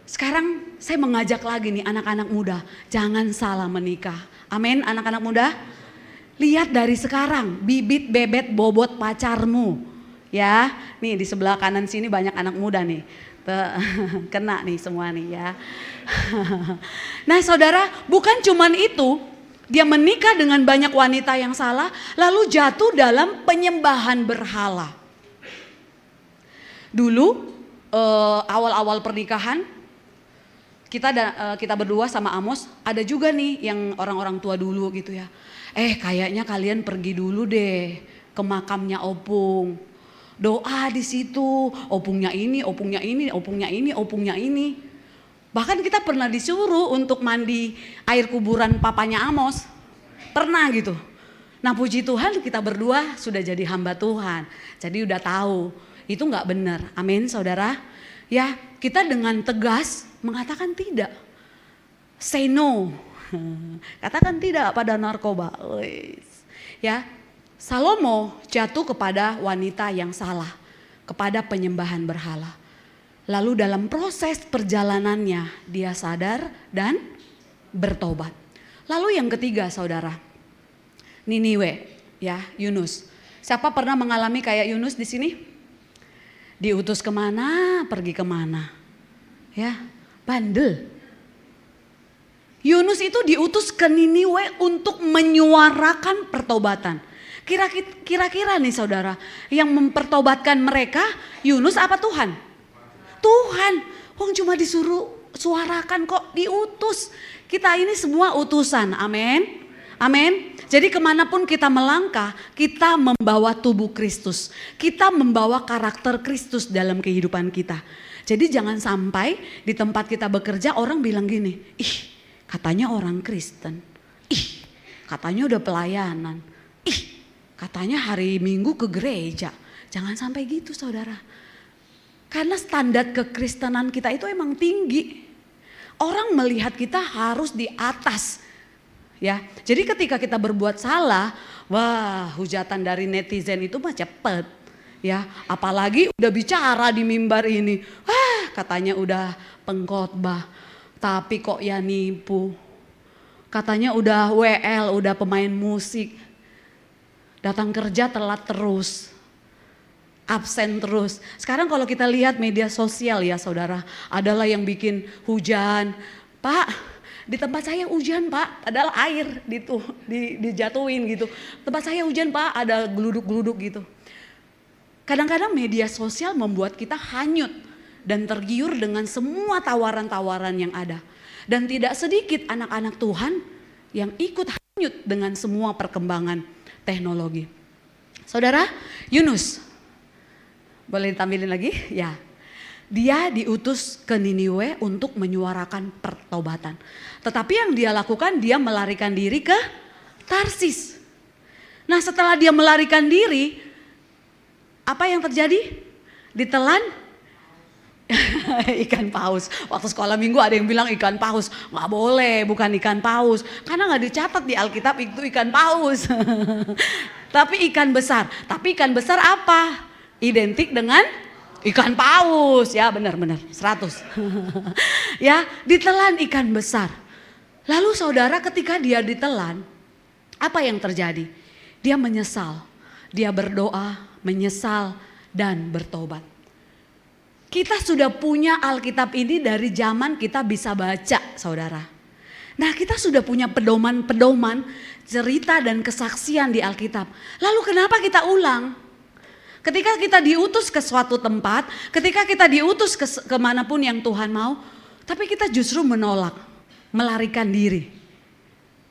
Speaker 4: Sekarang saya mengajak lagi nih anak-anak muda, jangan salah menikah. Amin, anak-anak muda. Lihat dari sekarang, bibit, bebet, bobot pacarmu. Ya, nih di sebelah kanan sini banyak anak muda nih. Kena nih semua nih ya. Nah saudara, bukan cuman itu. Dia menikah dengan banyak wanita yang salah, lalu jatuh dalam penyembahan berhala. Dulu awal-awal pernikahan, kita berdua sama Amos, ada juga nih yang orang-orang tua dulu gitu ya. Kayaknya kalian pergi dulu deh ke makamnya Opung. Doa di situ, opungnya ini, opungnya ini, opungnya ini, opungnya ini. Bahkan kita pernah disuruh untuk mandi air kuburan papanya Amos. Pernah gitu. Nah puji Tuhan kita berdua sudah jadi hamba Tuhan. Jadi udah tahu itu nggak benar. Amin saudara. Ya kita dengan tegas mengatakan tidak. Say no. Katakan tidak pada narkoba. Ya, Salomo jatuh kepada wanita yang salah, kepada penyembahan berhala. Lalu dalam proses perjalanannya dia sadar dan bertobat. Lalu yang ketiga saudara, Niniwe, ya Yunus. Siapa pernah mengalami kayak Yunus di sini? Diutus kemana, pergi kemana. Ya, bandel. Yunus itu diutus ke Niniwe untuk menyuarakan pertobatan. Kira-kira nih saudara, yang mempertobatkan mereka Yunus apa Tuhan? Tuhan. Wong cuma disuruh suarakan kok, diutus. Kita ini semua utusan, amin. Amin. Jadi kemanapun kita melangkah, kita membawa tubuh Kristus. Kita membawa karakter Kristus dalam kehidupan kita. Jadi jangan sampai di tempat kita bekerja orang bilang gini, ih katanya orang Kristen, ih katanya udah pelayanan, ih katanya hari Minggu ke gereja. Jangan sampai gitu saudara. Karena standar kekristenan kita itu emang tinggi. Orang melihat kita harus di atas. Ya, jadi ketika kita berbuat salah, wah hujatan dari netizen itu mah cepet. Ya, apalagi udah bicara di mimbar ini, wah katanya udah pengkhotbah, tapi kok ya nipu. Katanya udah WL, udah pemain musik, datang kerja telat terus, absen terus. Sekarang kalau kita lihat media sosial ya saudara, adalah yang bikin hujan, Pak. Di tempat saya hujan Pak, padahal air dijatuhin gitu. Tempat saya hujan Pak, ada geluduk-geluduk gitu. Kadang-kadang media sosial membuat kita hanyut dan tergiur dengan semua tawaran-tawaran yang ada. Dan tidak sedikit anak-anak Tuhan yang ikut hanyut dengan semua perkembangan teknologi. Saudara, Yunus, boleh ditampilin lagi? Ya. Dia diutus ke Niniwe untuk menyuarakan pertobatan. Tetapi yang dia lakukan, dia melarikan diri ke Tarsis. Nah setelah dia melarikan diri, apa yang terjadi? Ditelan ikan paus. Waktu sekolah minggu ada yang bilang ikan paus. Nggak boleh, bukan ikan paus. Karena nggak dicatat di Alkitab itu ikan paus. Tapi ikan besar. Tapi ikan besar apa? Identik dengan ikan paus, ya benar-benar 100. Ya, ditelan ikan besar. Lalu saudara ketika dia ditelan, apa yang terjadi? Dia menyesal, dia berdoa, menyesal dan bertobat. Kita sudah punya Alkitab ini dari zaman kita bisa baca saudara. Nah kita sudah punya pedoman-pedoman, cerita dan kesaksian di Alkitab. Lalu kenapa kita ulang? Ketika kita diutus ke suatu tempat, ketika kita diutus kemanapun yang Tuhan mau, tapi kita justru menolak, melarikan diri.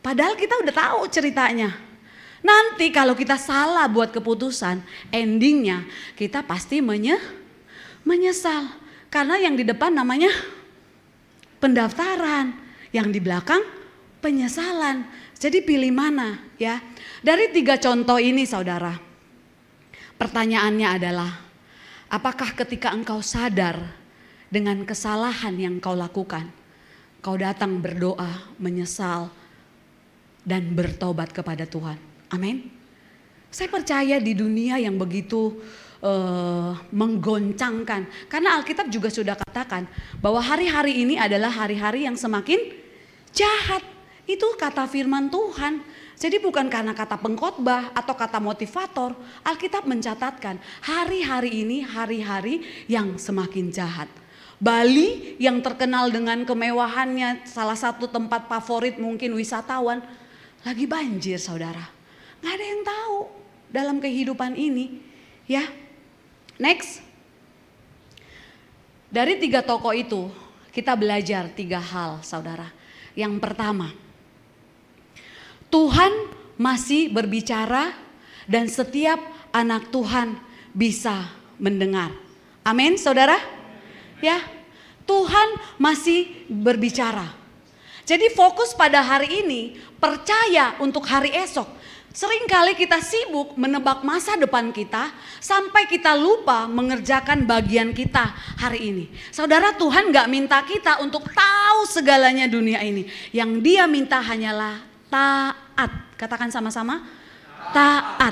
Speaker 4: Padahal kita udah tahu ceritanya. Nanti kalau kita salah buat keputusan, endingnya kita pasti menyesal. Karena yang di depan namanya pendaftaran, yang di belakang penyesalan. Jadi pilih mana ya? Dari 3 contoh ini saudara. Pertanyaannya adalah, apakah ketika engkau sadar dengan kesalahan yang kau lakukan, kau datang berdoa, menyesal, dan bertobat kepada Tuhan? Amin. Saya percaya di dunia yang begitu menggoncangkan, karena Alkitab juga sudah katakan bahwa hari-hari ini adalah hari-hari yang semakin jahat. Itu kata firman Tuhan. Jadi bukan karena kata pengkhotbah atau kata motivator, Alkitab mencatatkan hari-hari ini hari-hari yang semakin jahat. Bali yang terkenal dengan kemewahannya, salah satu tempat favorit mungkin wisatawan, lagi banjir saudara. Gak ada yang tahu dalam kehidupan ini. Ya, next. Dari 3 tokoh itu kita belajar 3 hal saudara. Yang pertama, Tuhan masih berbicara dan setiap anak Tuhan bisa mendengar. Amin, saudara? Ya, Tuhan masih berbicara. Jadi fokus pada hari ini, percaya untuk hari esok. Seringkali kita sibuk menebak masa depan kita sampai kita lupa mengerjakan bagian kita hari ini. Saudara, Tuhan gak minta kita untuk tahu segalanya dunia ini. Yang Dia minta hanyalah taat. Katakan sama-sama, taat.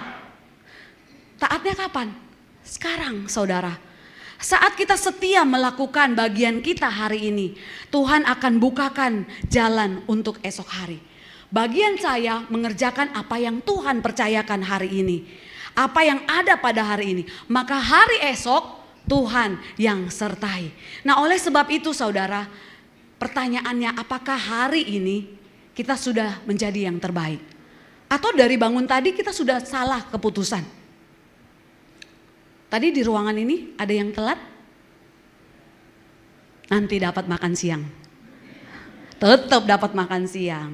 Speaker 4: Taatnya kapan? Sekarang, saudara. Saat kita setia melakukan bagian kita hari ini, Tuhan akan bukakan jalan untuk esok hari. Bagian saya mengerjakan apa yang Tuhan percayakan hari ini. Apa yang ada pada hari ini. Maka hari esok Tuhan yang sertai. Nah, oleh sebab itu saudara, pertanyaannya apakah hari ini kita sudah menjadi yang terbaik? Atau dari bangun tadi kita sudah salah keputusan? Tadi di ruangan ini ada yang telat? Nanti dapat makan siang. Tetap dapat makan siang.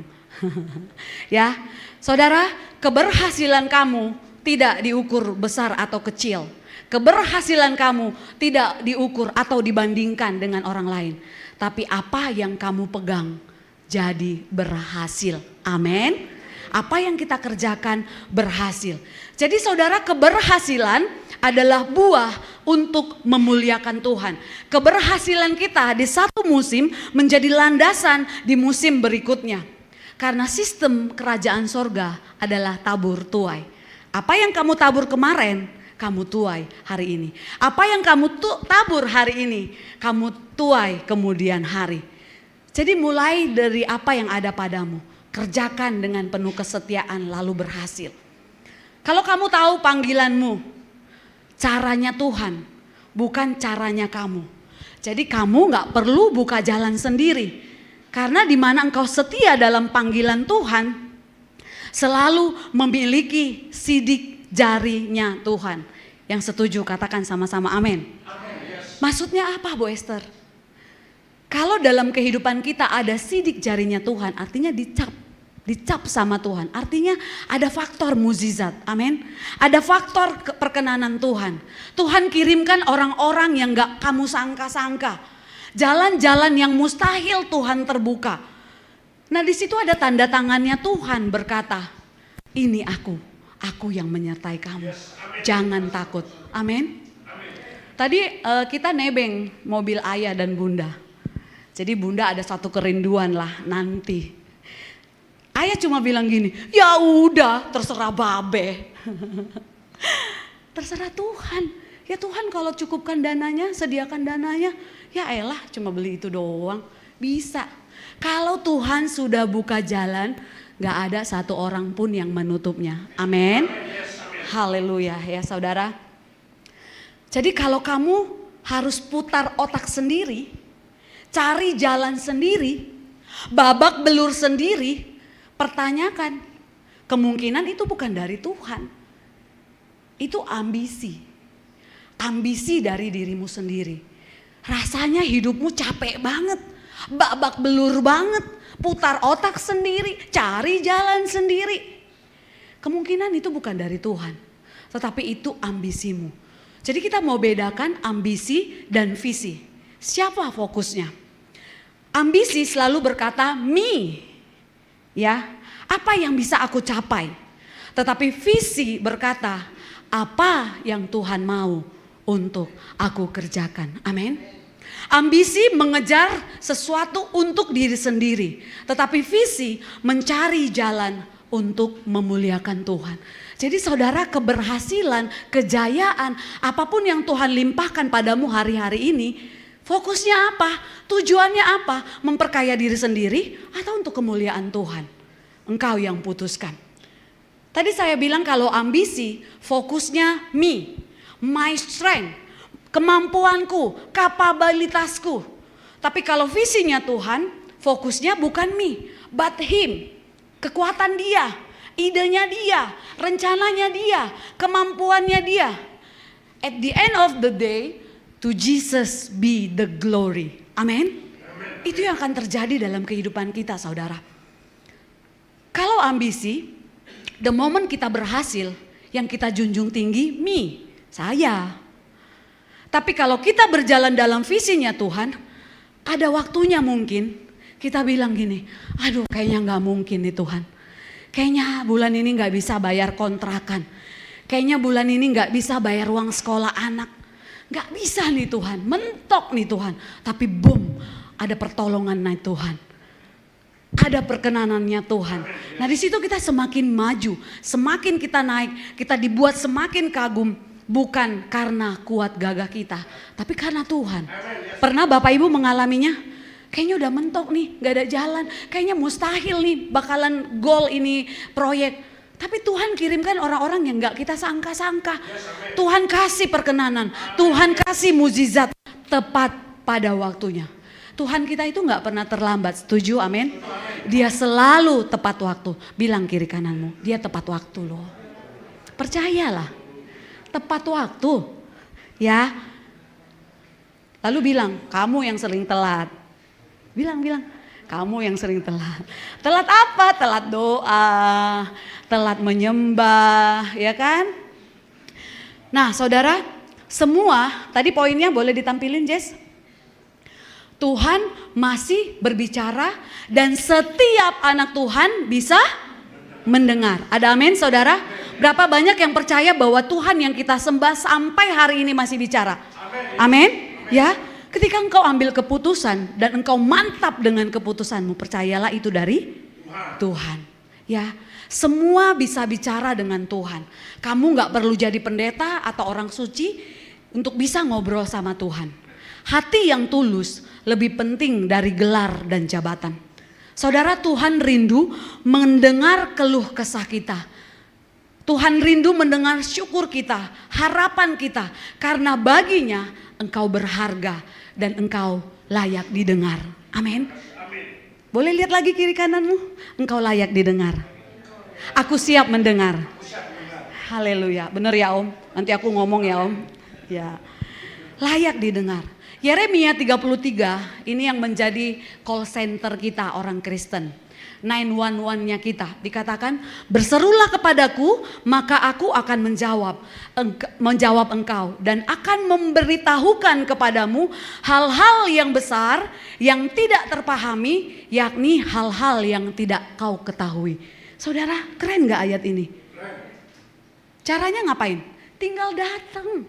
Speaker 4: Ya, saudara, keberhasilan kamu tidak diukur besar atau kecil. Keberhasilan kamu tidak diukur atau dibandingkan dengan orang lain. Tapi apa yang kamu pegang jadi berhasil. Amin. Apa yang kita kerjakan berhasil. Jadi saudara, keberhasilan adalah buah untuk memuliakan Tuhan. Keberhasilan kita di satu musim menjadi landasan di musim berikutnya. Karena sistem kerajaan sorga adalah tabur tuai. Apa yang kamu tabur kemarin, kamu tuai hari ini. Apa yang kamu tabur hari ini, kamu tuai kemudian hari. Jadi mulai dari apa yang ada padamu, kerjakan dengan penuh kesetiaan lalu berhasil. Kalau kamu tahu panggilanmu, caranya Tuhan, bukan caranya kamu. Jadi kamu gak perlu buka jalan sendiri. Karena di mana engkau setia dalam panggilan Tuhan, selalu memiliki sidik jarinya Tuhan. Yang setuju katakan sama-sama amin. Maksudnya apa Bu Esther? Kalau dalam kehidupan kita ada sidik jarinya Tuhan, artinya dicap sama Tuhan. Artinya ada faktor mukjizat, amin. Ada faktor perkenanan Tuhan. Tuhan kirimkan orang-orang yang gak kamu sangka-sangka. Jalan-jalan yang mustahil Tuhan terbuka. Nah di situ ada tanda tangannya Tuhan berkata, ini aku yang menyertai kamu. Jangan takut, amin. Tadi kita nebeng mobil ayah dan bunda. Jadi bunda ada satu kerinduan lah nanti. Ayah cuma bilang gini, ya udah terserah babe. Terserah Tuhan. Ya Tuhan kalau cukupkan dananya, sediakan dananya. Ya elah cuma beli itu doang. Bisa. Kalau Tuhan sudah buka jalan, gak ada satu orang pun yang menutupnya. Amin. Haleluya ya saudara. Jadi kalau kamu harus putar otak sendiri, cari jalan sendiri, babak belur sendiri, pertanyakan. Kemungkinan itu bukan dari Tuhan. Itu ambisi. Ambisi dari dirimu sendiri. Rasanya hidupmu capek banget, babak belur banget, putar otak sendiri, cari jalan sendiri. Kemungkinan itu bukan dari Tuhan, tetapi itu ambisimu. Jadi kita mau bedakan ambisi dan visi. Siapa fokusnya? Ambisi selalu berkata me, ya, apa yang bisa aku capai. Tetapi visi berkata apa yang Tuhan mau untuk aku kerjakan. Amin. Ambisi mengejar sesuatu untuk diri sendiri. Tetapi visi mencari jalan untuk memuliakan Tuhan. Jadi saudara, keberhasilan, kejayaan, apapun yang Tuhan limpahkan padamu hari-hari ini, fokusnya apa? Tujuannya apa? Memperkaya diri sendiri atau untuk kemuliaan Tuhan? Engkau yang putuskan. Tadi saya bilang kalau ambisi fokusnya me. My strength, kemampuanku, kapabilitasku. Tapi kalau visinya Tuhan, fokusnya bukan me, but him. Kekuatan dia, idenya dia, rencananya dia, kemampuannya dia. At the end of the day, to Jesus be the glory. Amin. Itu yang akan terjadi dalam kehidupan kita saudara. Kalau ambisi, the moment kita berhasil, yang kita junjung tinggi me. Saya. Tapi kalau kita berjalan dalam visinya Tuhan, ada waktunya mungkin kita bilang gini, aduh kayaknya gak mungkin nih Tuhan. Kayaknya bulan ini gak bisa bayar kontrakan. Kayaknya bulan ini gak bisa bayar uang sekolah anak. Gak bisa nih Tuhan, mentok nih Tuhan. Tapi boom, ada pertolongan nih Tuhan. Ada perkenanannya Tuhan. Nah di situ kita semakin maju, semakin kita naik, kita dibuat semakin kagum. Bukan karena kuat gagah kita, tapi karena Tuhan. Pernah Bapak Ibu mengalaminya? Kayaknya udah mentok nih, gak ada jalan. Kayaknya mustahil nih bakalan goal ini proyek. Tapi Tuhan kirimkan orang-orang yang gak kita sangka-sangka. Tuhan kasih perkenanan, Tuhan kasih mukjizat tepat pada waktunya. Tuhan kita itu gak pernah terlambat, setuju amin? Dia selalu tepat waktu. Bilang kiri kananmu, dia tepat waktu loh. Percayalah. Tepat waktu, ya. Lalu bilang, kamu yang sering telat. Bilang, kamu yang sering telat. Telat apa? Telat doa, telat menyembah, ya kan? Nah saudara, semua, tadi poinnya boleh ditampilin Jess? Tuhan masih berbicara dan setiap anak Tuhan bisa mendengar. Ada amin saudara? Berapa banyak yang percaya bahwa Tuhan yang kita sembah sampai hari ini masih bicara? Amin. Ya, ketika engkau ambil keputusan dan engkau mantap dengan keputusanmu, percayalah itu dari Tuhan. Ya, semua bisa bicara dengan Tuhan. Kamu gak perlu jadi pendeta atau orang suci untuk bisa ngobrol sama Tuhan. Hati yang tulus lebih penting dari gelar dan jabatan. Saudara, Tuhan rindu mendengar keluh kesah kita. Tuhan rindu mendengar syukur kita, harapan kita. Karena baginya engkau berharga dan engkau layak didengar. Amin. Boleh lihat lagi kiri kananmu? Engkau layak didengar. Aku siap mendengar. Haleluya. Benar ya Om? Nanti aku ngomong ya Om. Ya. Layak didengar. Yeremia 33 ini yang menjadi call center kita orang Kristen. 911-nya kita dikatakan, berserulah kepadaku maka aku akan menjawab engkau dan akan memberitahukan kepadamu hal-hal yang besar yang tidak terpahami, yakni hal-hal yang tidak kau ketahui. Saudara, keren gak ayat ini? Caranya ngapain? Tinggal datang.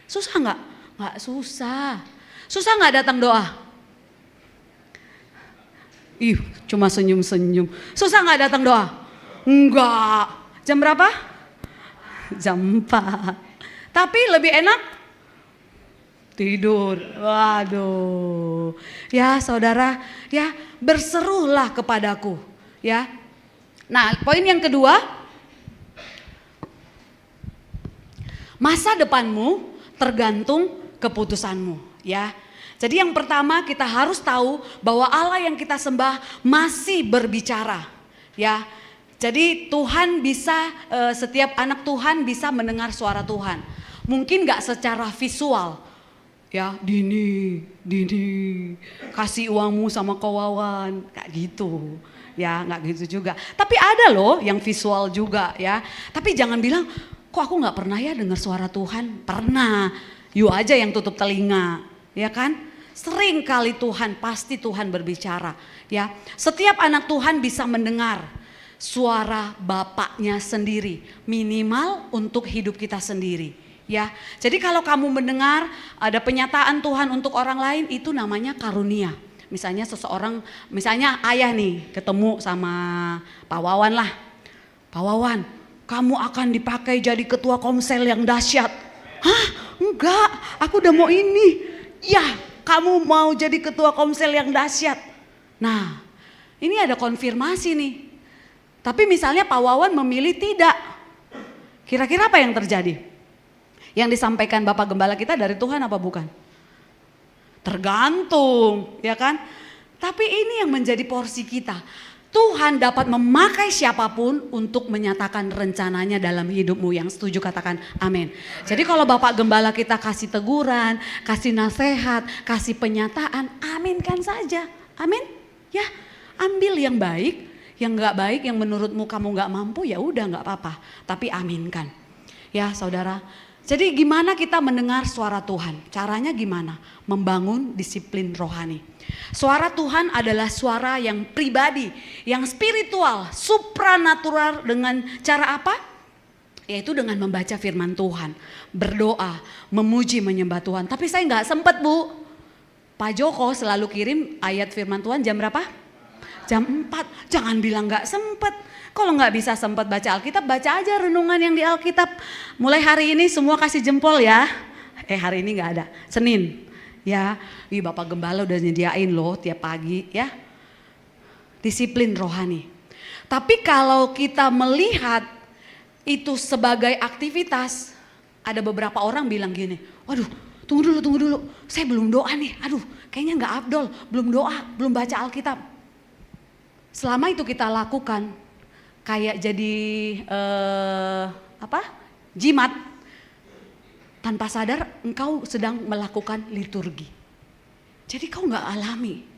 Speaker 4: Susah gak? Gak susah. Susah gak datang doa? Ih, cuma senyum-senyum. Susah gak datang doa? Enggak. Jam berapa? Jam 4. Tapi lebih enak tidur. Waduh. Ya saudara, ya berserulah kepadaku. Ya. Nah, poin yang kedua, masa depanmu tergantung keputusanmu. Ya. Jadi yang pertama kita harus tahu bahwa Allah yang kita sembah masih berbicara, ya. Jadi Tuhan bisa, setiap anak Tuhan bisa mendengar suara Tuhan. Mungkin gak secara visual, ya. Dini, kasih uangmu sama kawan, kayak gitu. Ya gak gitu juga. Tapi ada loh yang visual juga ya. Tapi jangan bilang, kok aku gak pernah ya dengar suara Tuhan? Pernah, you aja yang tutup telinga, ya kan? Sering kali Tuhan, pasti Tuhan berbicara, ya. Setiap anak Tuhan bisa mendengar suara Bapaknya sendiri, minimal untuk hidup kita sendiri, ya. Jadi kalau kamu mendengar ada penyataan Tuhan untuk orang lain, itu namanya karunia. Misalnya seseorang, misalnya ayah nih ketemu sama Pak Wawan lah. Pak Wawan, kamu akan dipakai jadi ketua komsel yang dahsyat. Hah? Enggak, aku udah mau ini. Ya. Kamu mau jadi ketua komsel yang dahsyat. Nah, ini ada konfirmasi nih. Tapi misalnya Pak Wawan memilih tidak. Kira-kira apa yang terjadi? Yang disampaikan Bapak Gembala kita dari Tuhan apa bukan? Tergantung, ya kan? Tapi ini yang menjadi porsi kita. Tuhan dapat memakai siapapun untuk menyatakan rencananya dalam hidupmu. Yang setuju katakan amin. Jadi kalau Bapak Gembala kita kasih teguran, kasih nasihat, kasih penyataan, aminkan saja. Amin. Ya, ambil yang baik, yang gak baik, yang menurutmu kamu gak mampu, ya udah gak apa-apa. Tapi aminkan. Ya saudara, Jadi gimana kita mendengar suara Tuhan? Caranya gimana? Membangun disiplin rohani. Suara Tuhan adalah suara yang pribadi, yang spiritual, supranatural dengan cara apa? Yaitu dengan membaca firman Tuhan, berdoa, memuji, menyembah Tuhan. Tapi saya nggak sempat, Bu. Pak Joko selalu kirim ayat firman Tuhan jam berapa? Jam 4. Jangan bilang nggak sempat. Kalau nggak bisa sempat baca Alkitab, baca aja renungan yang di Alkitab. Mulai hari ini semua kasih jempol ya. Hari ini nggak ada, Senin. Ya, Bapak Gembala udah nyediain loh tiap pagi ya. Disiplin rohani. Tapi kalau kita melihat itu sebagai aktivitas, ada beberapa orang bilang gini, waduh tunggu dulu, saya belum doa nih, aduh kayaknya nggak afdol, belum doa, belum baca Alkitab. Selama itu kita lakukan, kayak jadi jimat, tanpa sadar engkau sedang melakukan liturgi. Jadi kau nggak alami.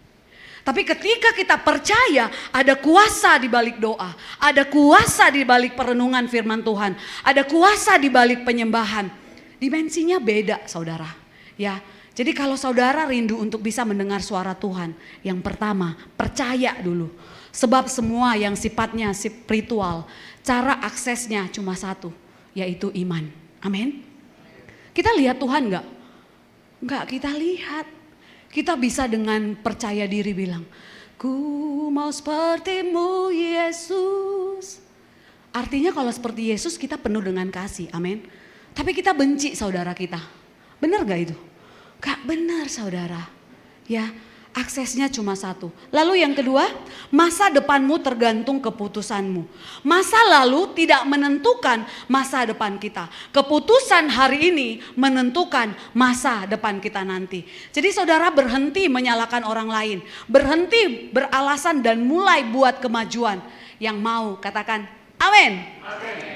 Speaker 4: Tapi ketika kita percaya ada kuasa di balik doa, ada kuasa di balik perenungan firman Tuhan, ada kuasa di balik penyembahan, dimensinya beda, saudara. Ya, jadi kalau saudara rindu untuk bisa mendengar suara Tuhan, yang pertama percaya dulu. Sebab semua yang sifatnya spiritual, cara aksesnya cuma satu, yaitu iman. Amin. Kita lihat Tuhan enggak? Enggak kita lihat. Kita bisa dengan percaya diri bilang, ku mau sepertimu Yesus. Artinya kalau seperti Yesus kita penuh dengan kasih, amin. Tapi kita benci saudara kita. Benar gak itu? Gak benar saudara. Ya, aksesnya cuma satu. Lalu yang kedua, masa depanmu tergantung keputusanmu. Masa lalu tidak menentukan masa depan kita. Keputusan hari ini menentukan masa depan kita nanti. Jadi saudara berhenti menyalahkan orang lain. Berhenti beralasan dan mulai buat kemajuan. Yang mau katakan amin.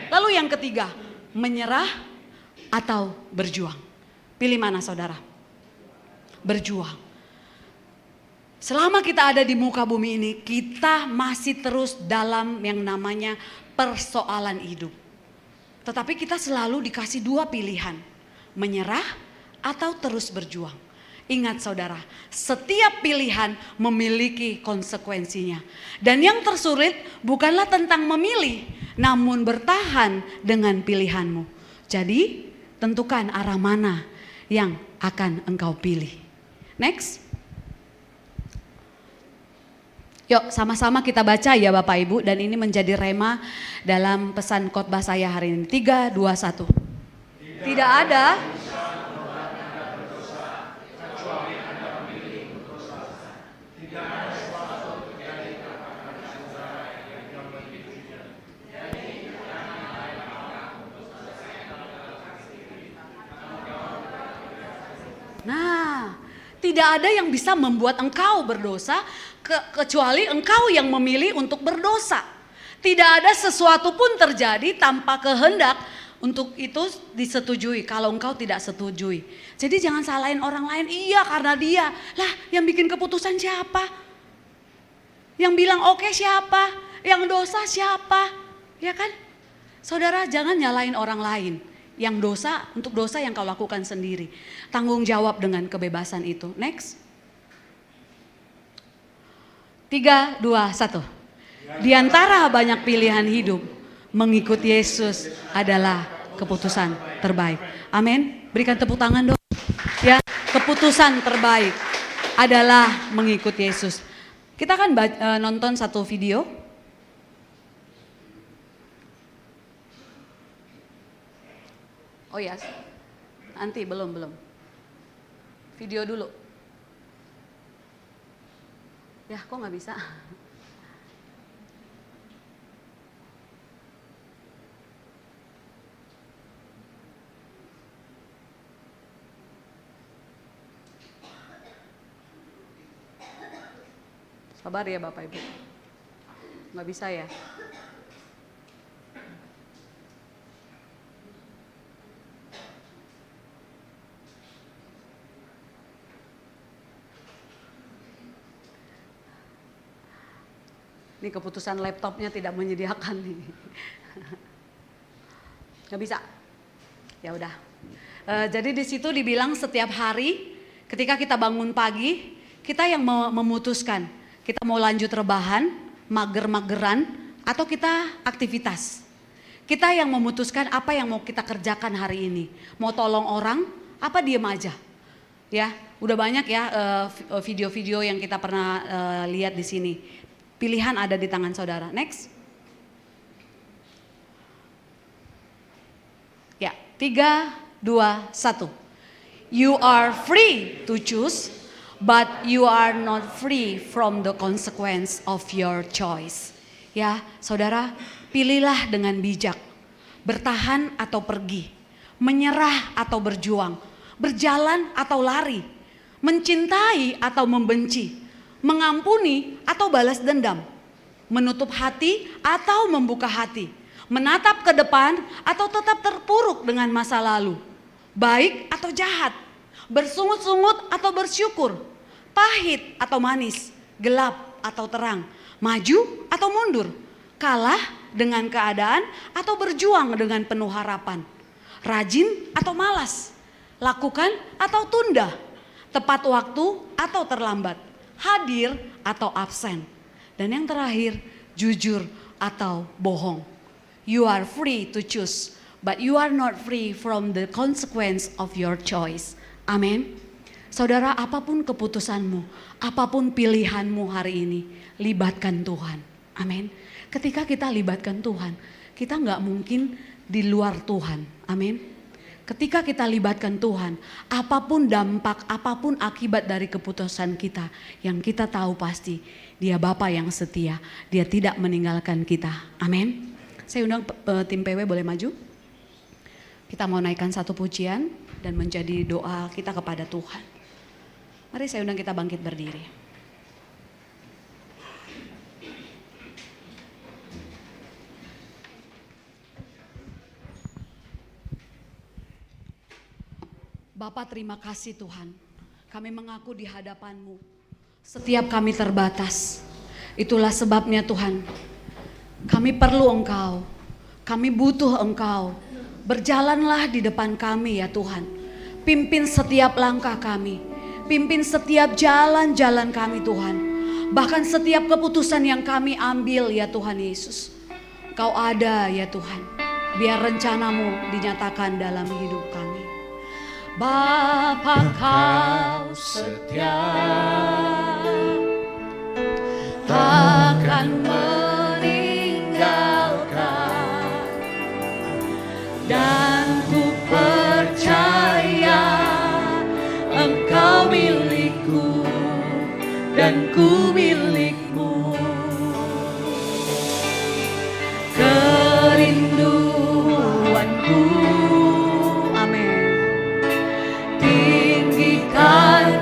Speaker 4: Lalu yang ketiga, menyerah atau berjuang. Pilih mana saudara? Berjuang. Selama kita ada di muka bumi ini, kita masih terus dalam yang namanya persoalan hidup. Tetapi kita selalu dikasih dua pilihan, menyerah atau terus berjuang. Ingat saudara, setiap pilihan memiliki konsekuensinya. Dan yang tersulit bukanlah tentang memilih, namun bertahan dengan pilihanmu. Jadi tentukan arah mana yang akan engkau pilih. Next. Yuk sama-sama kita baca ya Bapak Ibu, dan ini menjadi rema dalam pesan khotbah saya hari ini. 3, 2, 1. Tidak ada tidak ada yang bisa membuat engkau berdosa kecuali engkau yang memilih untuk berdosa. Tidak ada sesuatu pun terjadi tanpa kehendak untuk itu disetujui kalau engkau tidak setujui. Jadi jangan salahin orang lain, iya karena dia. Lah yang bikin keputusan siapa? Yang bilang oke siapa? Yang dosa siapa? Ya kan? Saudara jangan nyalahin orang lain. Yang dosa, untuk dosa yang kau lakukan sendiri. Tanggung jawab dengan kebebasan itu. Next. 3, 2, 1. Di antara banyak pilihan hidup, mengikut Yesus adalah keputusan terbaik. Amin. Berikan tepuk tangan dong. Ya, keputusan terbaik adalah mengikut Yesus. Kita kan nonton satu video. Oh ya, nanti belum. Video dulu. Ya, kok nggak bisa? Sabar ya Bapak Ibu. Nggak bisa ya? Ini keputusan laptopnya tidak menyediakan nih. Gak bisa. Ya udah, Jadi di situ dibilang setiap hari ketika kita bangun pagi, kita yang memutuskan kita mau lanjut rebahan, mager-mageran, atau kita aktivitas. Kita yang memutuskan apa yang mau kita kerjakan hari ini. Mau tolong orang, apa diem aja. Ya, udah banyak ya video-video yang kita pernah lihat di sini. Pilihan ada di tangan saudara. Next. Ya, 3, 2, 1. You are free to choose, but you are not free from the consequence of your choice. Ya, saudara, pilihlah dengan bijak. Bertahan atau pergi, menyerah atau berjuang, berjalan atau lari, mencintai atau membenci, mengampuni atau balas dendam, menutup hati atau membuka hati, menatap ke depan atau tetap terpuruk dengan masa lalu, baik atau jahat, bersungut-sungut atau bersyukur, pahit atau manis, gelap atau terang, maju atau mundur, kalah dengan keadaan atau berjuang dengan penuh harapan, rajin atau malas, lakukan atau tunda, tepat waktu atau terlambat, hadir atau absen, dan yang terakhir jujur atau bohong. You are free to choose, but you are not free from the consequence of your choice. Amin. Saudara, apapun keputusanmu, apapun pilihanmu hari ini, libatkan Tuhan. Amin. Ketika kita libatkan Tuhan, kita nggak mungkin di luar Tuhan. Amin. Ketika kita libatkan Tuhan, apapun dampak, apapun akibat dari keputusan kita, yang kita tahu pasti Dia Bapa yang setia, Dia tidak meninggalkan kita. Amin. Saya undang tim PW boleh maju. Kita mau naikkan satu pujian dan menjadi doa kita kepada Tuhan. Mari saya undang kita bangkit berdiri. Bapa, terima kasih Tuhan. Kami mengaku di hadapan-Mu. Setiap kami terbatas. Itulah sebabnya Tuhan, kami perlu Engkau. Kami butuh Engkau. Berjalanlah di depan kami ya Tuhan. Pimpin setiap langkah kami. Pimpin setiap jalan-jalan kami Tuhan. Bahkan setiap keputusan yang kami ambil ya Tuhan Yesus. Kau ada ya Tuhan. Biar rencana-Mu dinyatakan dalam hidup kami. Bapa, Kau setia, takkan meninggalkan, dan ku percaya Engkau milikku dan ku milikmu. Kerinduanku,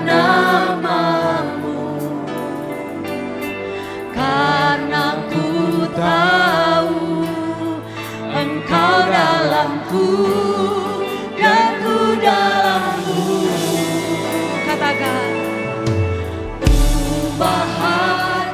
Speaker 4: namamu, karena ku tahu Engkau dalamku dan ku dalammu. Katakan, ku bahagia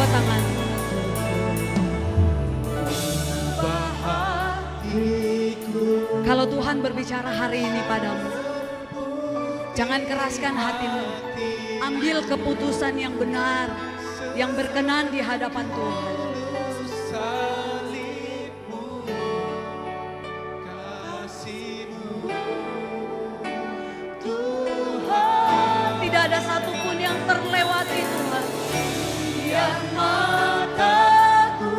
Speaker 4: kedua tangan. Kalau Tuhan berbicara hari ini padamu, jangan keraskan hatimu. Ambil keputusan yang benar, yang berkenan di hadapan Tuhan. Tuhan, tidak ada satupun yang terlewati Tuhan. Yang mataku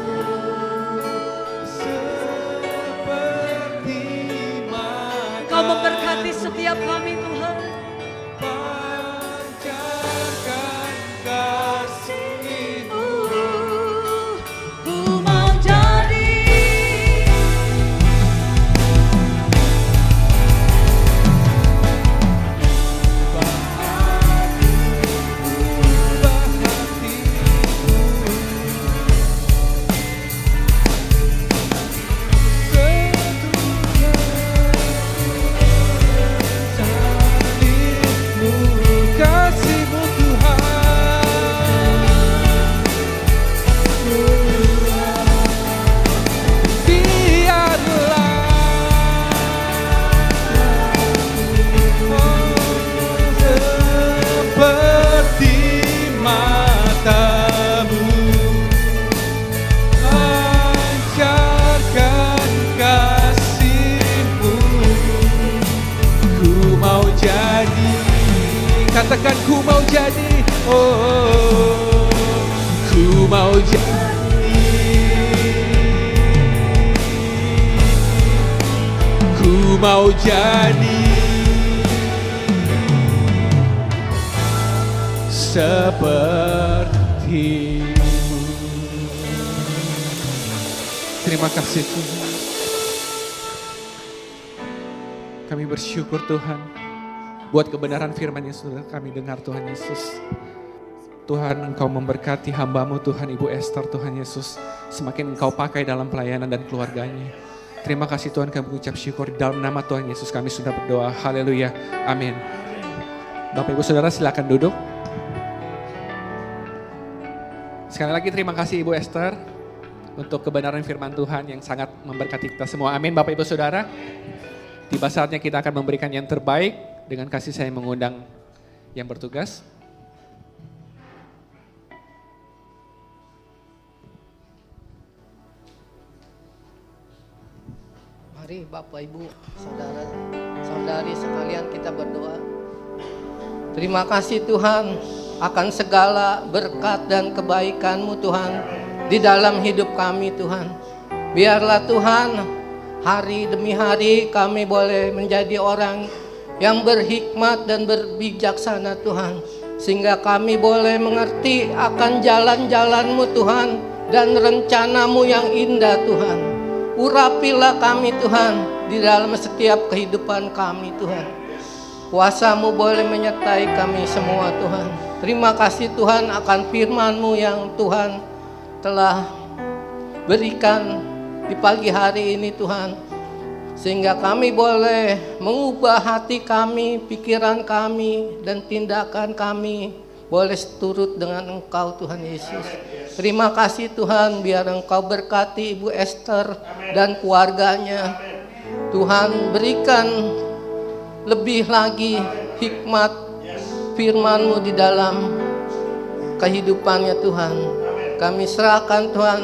Speaker 1: seperti mata
Speaker 4: Kau memberkati setiap kami Tuhan.
Speaker 1: pancarkan kasih-Mu.
Speaker 4: Ku mau jadi
Speaker 1: Kasih-Mu Tuhan, biarlah seperti mata-Mu pancarkan kasih-Mu. Ku mau jadi, katakan ku mau jadi, oh, ku mau jadi, ku mau jadi seperti-Mu. Terima kasih Tuhan. Kami bersyukur Tuhan buat kebenaran firman yang sudah kami dengar Tuhan Yesus. Tuhan, Engkau memberkati hamba-Mu Tuhan Ibu Esther Tuhan Yesus. Semakin Engkau pakai dalam pelayanan dan keluarganya. Terima kasih Tuhan, kami mengucap syukur dalam nama Tuhan Yesus kami sudah berdoa. Haleluya. Amin. Bapak Ibu Saudara silakan duduk. Sekali lagi terima kasih Ibu Esther untuk kebenaran firman Tuhan yang sangat memberkati kita semua. Amin Bapak Ibu Saudara. Tiba saatnya kita akan memberikan yang terbaik. Dengan kasih saya mengundang yang bertugas.
Speaker 3: Mari Bapak Ibu, Saudara, Saudari sekalian kita berdoa. Terima kasih Tuhan akan segala berkat dan kebaikan-Mu Tuhan di dalam hidup kami Tuhan. Biarlah Tuhan hari demi hari kami boleh menjadi orang yang berhikmat dan berbijaksana Tuhan. Sehingga kami boleh mengerti akan jalan-jalan-Mu Tuhan dan rencana-Mu yang indah Tuhan. Urapilah kami Tuhan di dalam setiap kehidupan kami Tuhan. Kuasa-Mu boleh menyertai kami semua Tuhan. Terima kasih Tuhan akan firman-Mu yang Tuhan telah berikan di pagi hari ini Tuhan. Sehingga kami boleh mengubah hati kami, pikiran kami, dan tindakan kami boleh seturut dengan Engkau Tuhan Yesus. Terima kasih Tuhan, biar Engkau berkati Ibu Esther dan keluarganya. Tuhan berikan lebih lagi hikmat firman-Mu di dalam kehidupannya Tuhan. Kami serahkan Tuhan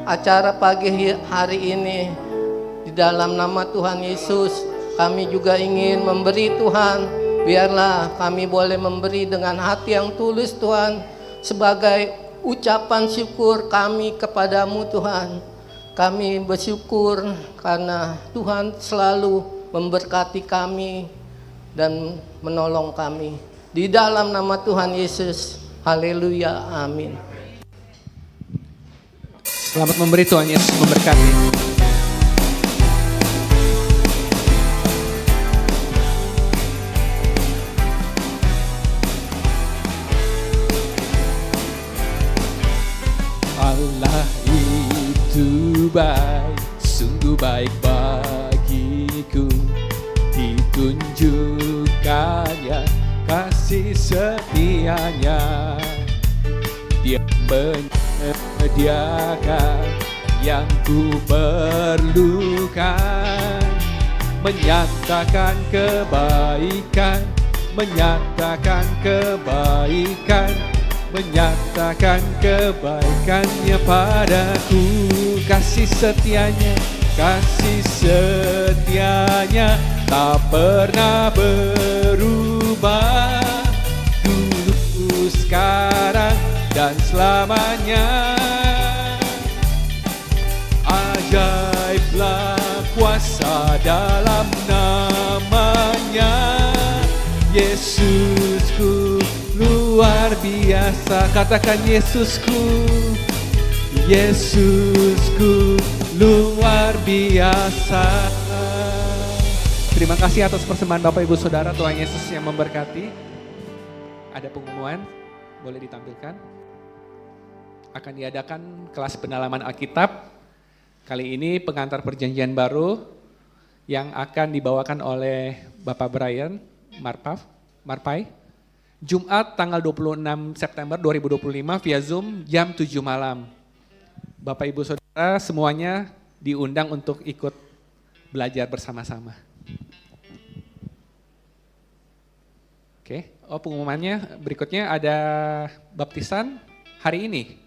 Speaker 3: acara pagi hari ini di dalam nama Tuhan Yesus. Kami juga ingin memberi Tuhan, biarlah kami boleh memberi dengan hati yang tulus Tuhan, sebagai ucapan syukur kami kepadamu Tuhan. Kami bersyukur karena Tuhan selalu memberkati kami dan menolong kami. Di dalam nama Tuhan Yesus, haleluya, amin.
Speaker 1: Selamat memberi, Tuhan Yesus memberkati. Allah itu baik, sungguh baik bagiku. Ditunjukkannya kasih setianya. menyediakan yang ku perlukan, menyatakan kebaikan, menyatakan kebaikan, menyatakan kebaikannya padaku. Kasih setianya tak pernah berubah, dulu, sekarang, dan selamanya. Ajaiblah kuasa dalam namanya, Yesusku luar biasa. Katakan Yesusku, Yesusku luar biasa. Terima kasih atas persembahan Bapak Ibu Saudara. Tuhan Yesus yang memberkati. Ada pengumuman, boleh ditampilkan. Akan diadakan kelas pendalaman Alkitab. Kali ini pengantar perjanjian baru yang akan dibawakan oleh Bapak Brian Marpai. Jumat tanggal 26 September 2025 via Zoom jam 7 malam. Bapak Ibu Saudara semuanya diundang untuk ikut belajar bersama-sama. Oke, pengumumannya berikutnya ada baptisan hari ini.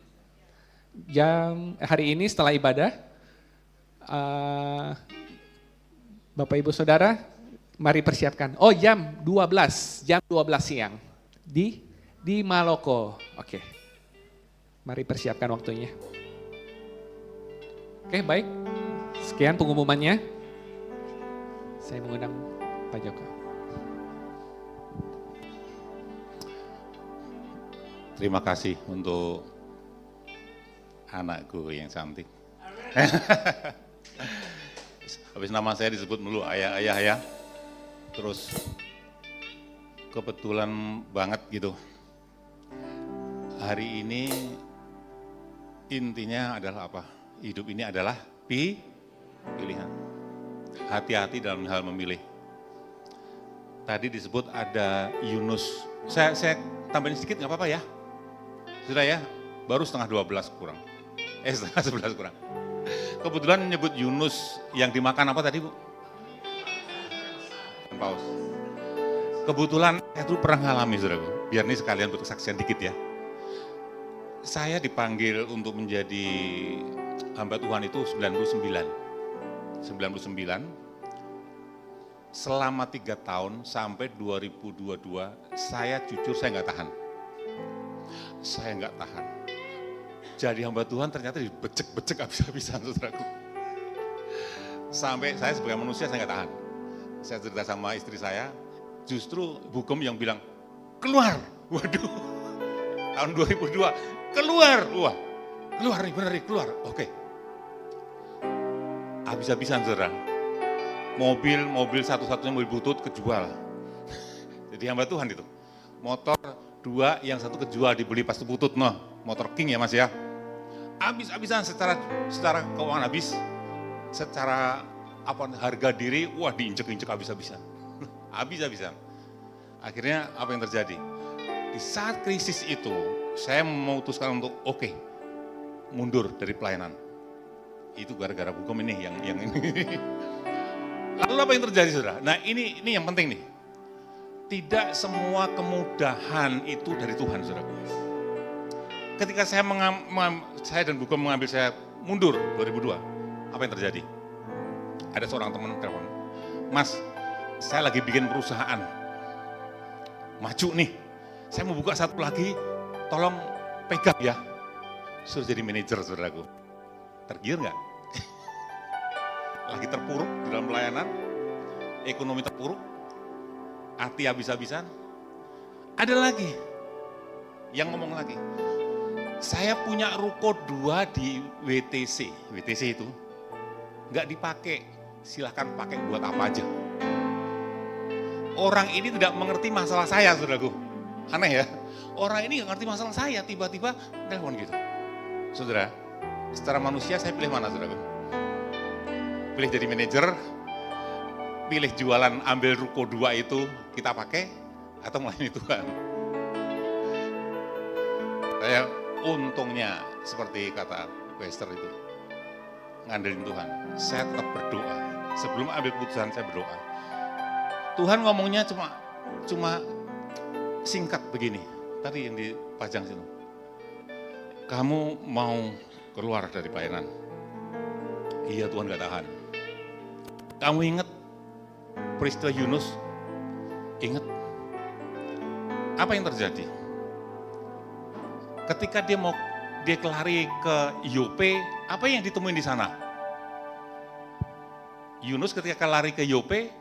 Speaker 1: Hari ini setelah ibadah, Bapak Ibu Saudara, mari persiapkan. Jam 12 siang di Maloko. Oke. Mari persiapkan waktunya. Oke, baik. Sekian pengumumannya. Saya mengundang Pak Joko.
Speaker 5: Terima kasih untuk anakku yang cantik. Habis nama saya disebut dulu ayah ya. Terus kebetulan banget gitu. Hari ini intinya adalah apa? Hidup ini adalah pilihan. Hati-hati dalam hal memilih. Tadi disebut ada Yunus. Saya tambahin sedikit nggak apa-apa ya? Sudah ya? Baru setengah 12 kurang. Setengah 11 kurang. Kebetulan nyebut Yunus yang dimakan apa tadi Bu? Paus. Kebetulan saya tuh pernah ngalami saudaraku. Biar ini sekalian buat kesaksian dikit ya. Saya dipanggil untuk menjadi hamba Tuhan itu 99. Selama 3 tahun sampai 2022 saya jujur saya nggak tahan. Saya nggak tahan. Jadi hamba Tuhan ternyata dibecek-becek habis-habisan saudaraku. Sampai saya sebagai manusia saya nggak tahan. Saya cerita sama istri saya, justru hukum yang bilang, keluar. Waduh, tahun 2002, keluar. Wah, keluar nih, bener nih, keluar. Oke. Habis-habisan saudara. Mobil satu-satunya mobil butut kejual. Jadi hamba Tuhan itu. Motor 2, yang 1 kejual dibeli pas butut, motor King ya Mas ya. Habis-habisan secara keuangan habis, secara harga diri, wah diinjek-injek habis-habisan. Habis-habisan. Akhirnya apa yang terjadi? Di saat krisis itu, saya memutuskan untuk mundur dari pelayanan. Itu gara-gara hukum ini yang ini. Lalu apa yang terjadi saudara? Nah ini yang penting nih. Tidak semua kemudahan itu dari Tuhan, saudara. Ketika saya dan Bukom mengambil saya mundur 2002, apa yang terjadi? Ada seorang teman telepon, Mas, saya lagi bikin perusahaan, maju nih, saya mau buka satu lagi, tolong pegang ya. Suruh jadi manajer, saudaraku. Tergiur nggak? Lagi terpuruk di dalam pelayanan, ekonomi terpuruk, hati habis-habisan. Ada lagi yang ngomong lagi, saya punya ruko 2 di WTC itu nggak dipakai, silahkan pakai buat apa aja. Orang ini tidak mengerti masalah saya, saudaraku. Aneh ya, orang ini nggak ngerti masalah saya, tiba-tiba telepon gitu. Saudara, secara manusia saya pilih mana, saudaraku? Pilih jadi manajer, pilih jualan, ambil ruko 2 itu kita pakai, atau melayani Tuhan. Saya, Untungnya seperti kata Wester itu, ngandelin Tuhan. Saya tetap berdoa. Sebelum ambil keputusan saya berdoa. Tuhan ngomongnya cuma singkat begini. Tadi yang dipajang situ. Kamu mau keluar dari pelayanan? Iya Tuhan gak tahan. Kamu ingat peristiwa Yunus? Ingat apa yang terjadi? Ketika dia lari ke Yope, apa yang ditemuin di sana? Yunus ketika lari ke Yope,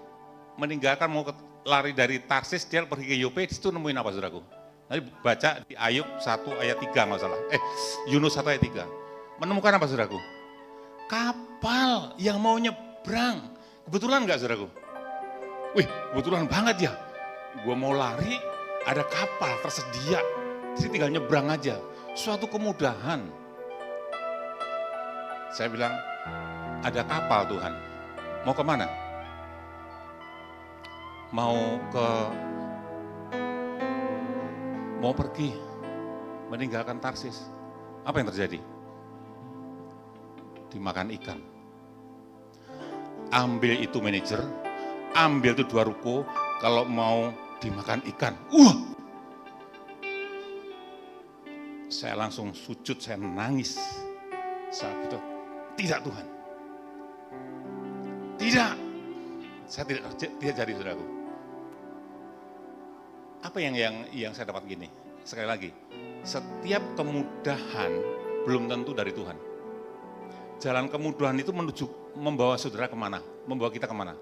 Speaker 5: meninggalkan mau lari dari Tarsis, dia pergi ke Yope, di situ nemuin apa saudaraku? Nanti baca di Ayub 1 ayat 3 nggak salah. Yunus 1 ayat 3. Menemukan apa saudaraku? Kapal yang mau nyebrang. Kebetulan nggak saudaraku? Wih, kebetulan banget ya. Gue mau lari, ada kapal tersedia. Jadi tinggal nyebrang aja. Suatu kemudahan. Saya bilang, ada kapal Tuhan. Mau kemana? Mau pergi, meninggalkan Tarsis. Apa yang terjadi? Dimakan ikan. Ambil itu manajer, ambil itu 2 ruko, kalau mau dimakan ikan. Saya langsung sujud, saya nangis. Saya bilang, tidak Tuhan. Tidak. Saya tidak jadi saudaraku. Apa yang saya dapat gini? Sekali lagi, setiap kemudahan belum tentu dari Tuhan. Jalan kemudahan itu membawa saudara kemana? Membawa kita kemana?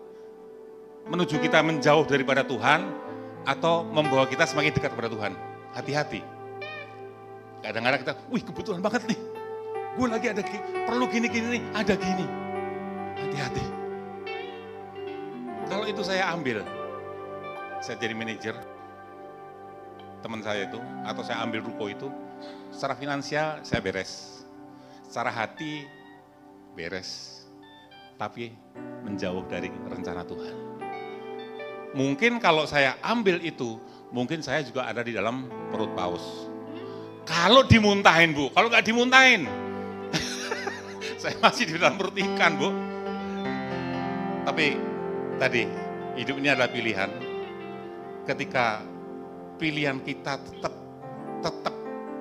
Speaker 5: Menuju kita menjauh daripada Tuhan atau membawa kita semakin dekat kepada Tuhan? Hati-hati. Kadang-kadang kita, wih kebetulan banget nih. Gue lagi ada perlu gini-gini nih, ada gini. Hati-hati. Kalau itu saya ambil, saya jadi manajer, teman saya itu, atau saya ambil ruko itu, secara finansial saya beres. Secara hati beres. Tapi menjauh dari rencana Tuhan. Mungkin kalau saya ambil itu, mungkin saya juga ada di dalam perut paus. Kalau dimuntahin Bu, kalau nggak dimuntahin, saya masih di dalam perut ikan Bu. Tapi tadi, hidup ini adalah pilihan. Ketika pilihan kita tetap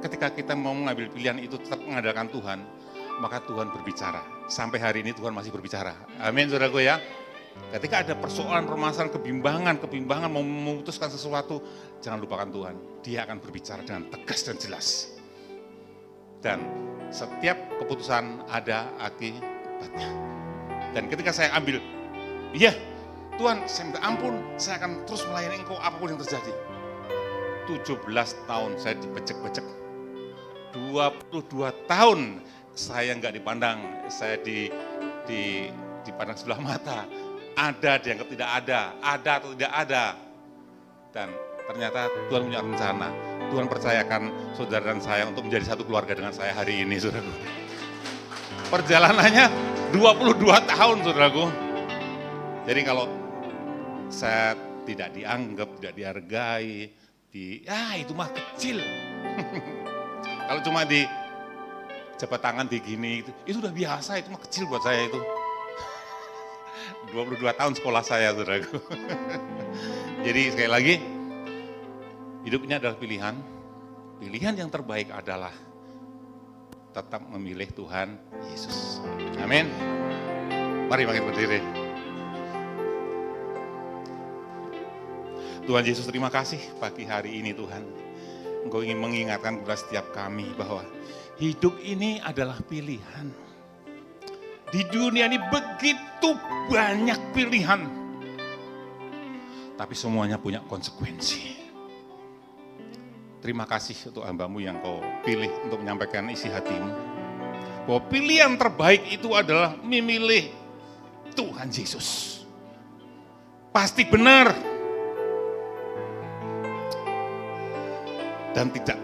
Speaker 5: ketika kita mau mengambil pilihan itu tetap mengandalkan Tuhan, maka Tuhan berbicara. Sampai hari ini Tuhan masih berbicara. Amin saudaraku ya. Ketika ada persoalan, permasalahan, kebimbangan mau memutuskan sesuatu, jangan lupakan Tuhan. Dia akan berbicara dengan tegas dan jelas. Dan setiap keputusan ada akibatnya. Dan ketika saya ambil, iya Tuhan saya minta ampun, saya akan terus melayani Engkau apapun yang terjadi. 17 tahun saya dibecek-becek. 22 tahun saya nggak dipandang, saya dipandang sebelah mata. Ada dianggap tidak ada atau tidak ada. Dan ternyata Tuhan punya rencana. Tuhan percayakan saudara dan saya untuk menjadi satu keluarga dengan saya hari ini, saudaraku. Perjalanannya 22 tahun, saudaraku. Jadi kalau saya tidak dianggap, tidak dihargai, itu mah kecil. Kalau cuma di jabat tangan di gini, itu udah biasa, itu mah kecil buat saya itu. 22 tahun sekolah saya, saudaraku. Jadi sekali lagi, hidup ini adalah pilihan. Pilihan yang terbaik adalah tetap memilih Tuhan Yesus. Amin. Mari bangkit berdiri. Tuhan Yesus, terima kasih pagi hari ini Tuhan. Engkau ingin mengingatkan kepada setiap kami bahwa hidup ini adalah pilihan. Di dunia ini begitu banyak pilihan. Tapi semuanya punya konsekuensi. Terima kasih untuk hamba-Mu yang Kau pilih untuk menyampaikan isi hati-Mu. Bahwa pilihan terbaik itu adalah memilih Tuhan Yesus. Pasti benar. Dan tidak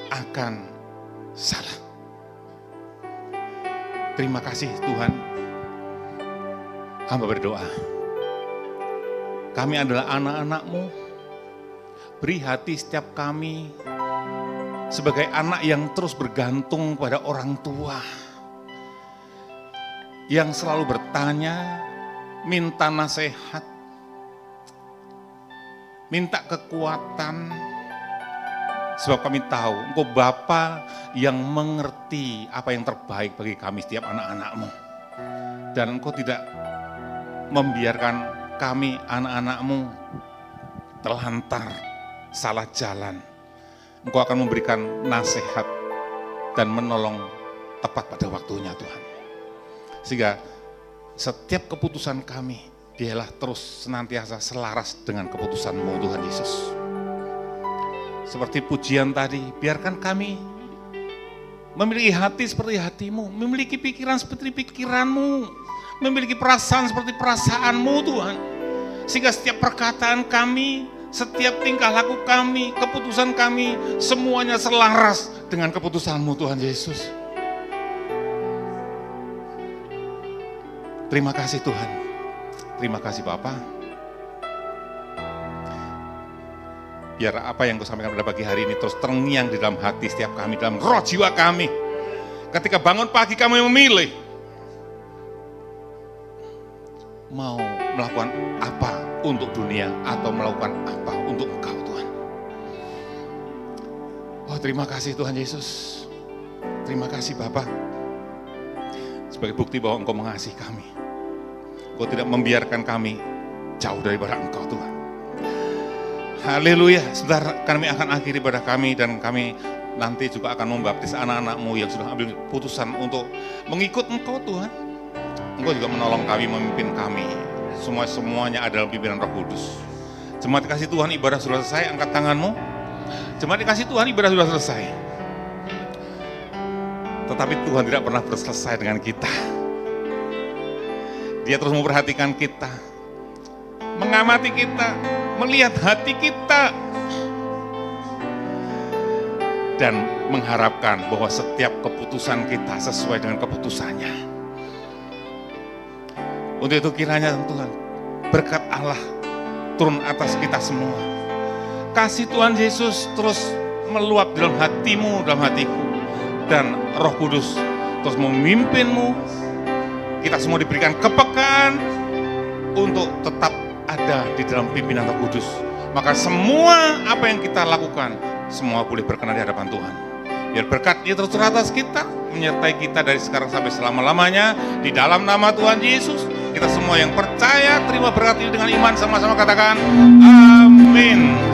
Speaker 5: akan salah. Terima kasih Tuhan. Hamba berdoa. Kami adalah anak-anak-Mu. Beri hati setiap kami sebagai anak yang terus bergantung pada orang tua, yang selalu bertanya, minta nasihat, minta kekuatan, sebab kami tahu Engkau Bapa yang mengerti apa yang terbaik bagi kami setiap anak-anak-Mu. Dan Engkau tidak membiarkan kami anak-anak-Mu terlantar, salah jalan. Engkau akan memberikan nasihat dan menolong tepat pada waktunya Tuhan. Sehingga setiap keputusan kami, dialah terus senantiasa selaras dengan keputusan-Mu Tuhan Yesus. Seperti pujian tadi, biarkan kami memiliki hati seperti hati-Mu, memiliki pikiran seperti pikiran-Mu, memiliki perasaan seperti perasaan-Mu Tuhan. Sehingga setiap perkataan kami, setiap tingkah laku kami, keputusan kami, semuanya selaras dengan keputusan-Mu Tuhan Yesus. Terima kasih Tuhan, terima kasih Bapa. Biar apa yang Kau sampaikan pada pagi hari ini terus terngiang di dalam hati setiap kami, dalam roh jiwa kami. Ketika bangun pagi kami memilih mau melakukan apa untuk dunia atau melakukan apa untuk Engkau Tuhan. Oh terima kasih Tuhan Yesus, terima kasih Bapa. Sebagai bukti bahwa Engkau mengasihi kami, Engkau tidak membiarkan kami jauh daripada Engkau Tuhan. Haleluya. Sebentar kami akan akhiri pada kami, dan kami nanti juga akan membaptis anak-anak-Mu yang sudah ambil putusan untuk mengikut Engkau Tuhan. Engkau juga menolong kami, memimpin kami. Semuanya adalah pimpinan Roh Kudus. Jemaat dikasih Tuhan, ibadah sudah selesai, angkat tanganmu. Jemaat dikasih Tuhan, ibadah sudah selesai. Tetapi Tuhan tidak pernah selesai dengan kita. Dia terus memperhatikan kita, mengamati kita, melihat hati kita, dan mengharapkan bahwa setiap keputusan kita sesuai dengan keputusannya. Untuk itu kiranya Tuhan, berkat Allah turun atas kita semua. Kasih Tuhan Yesus terus meluap dalam hatimu, dalam hatiku. Dan Roh Kudus terus memimpinmu. Kita semua diberikan kepekaan untuk tetap ada di dalam pimpinan Roh Kudus. Maka semua apa yang kita lakukan, semua boleh berkenan di hadapan Tuhan. Biar berkat-Nya terus atas kita, menyertai kita dari sekarang sampai selama-lamanya. Di dalam nama Tuhan Yesus, kita semua yang percaya terima berkat ini dengan iman, sama-sama katakan amin.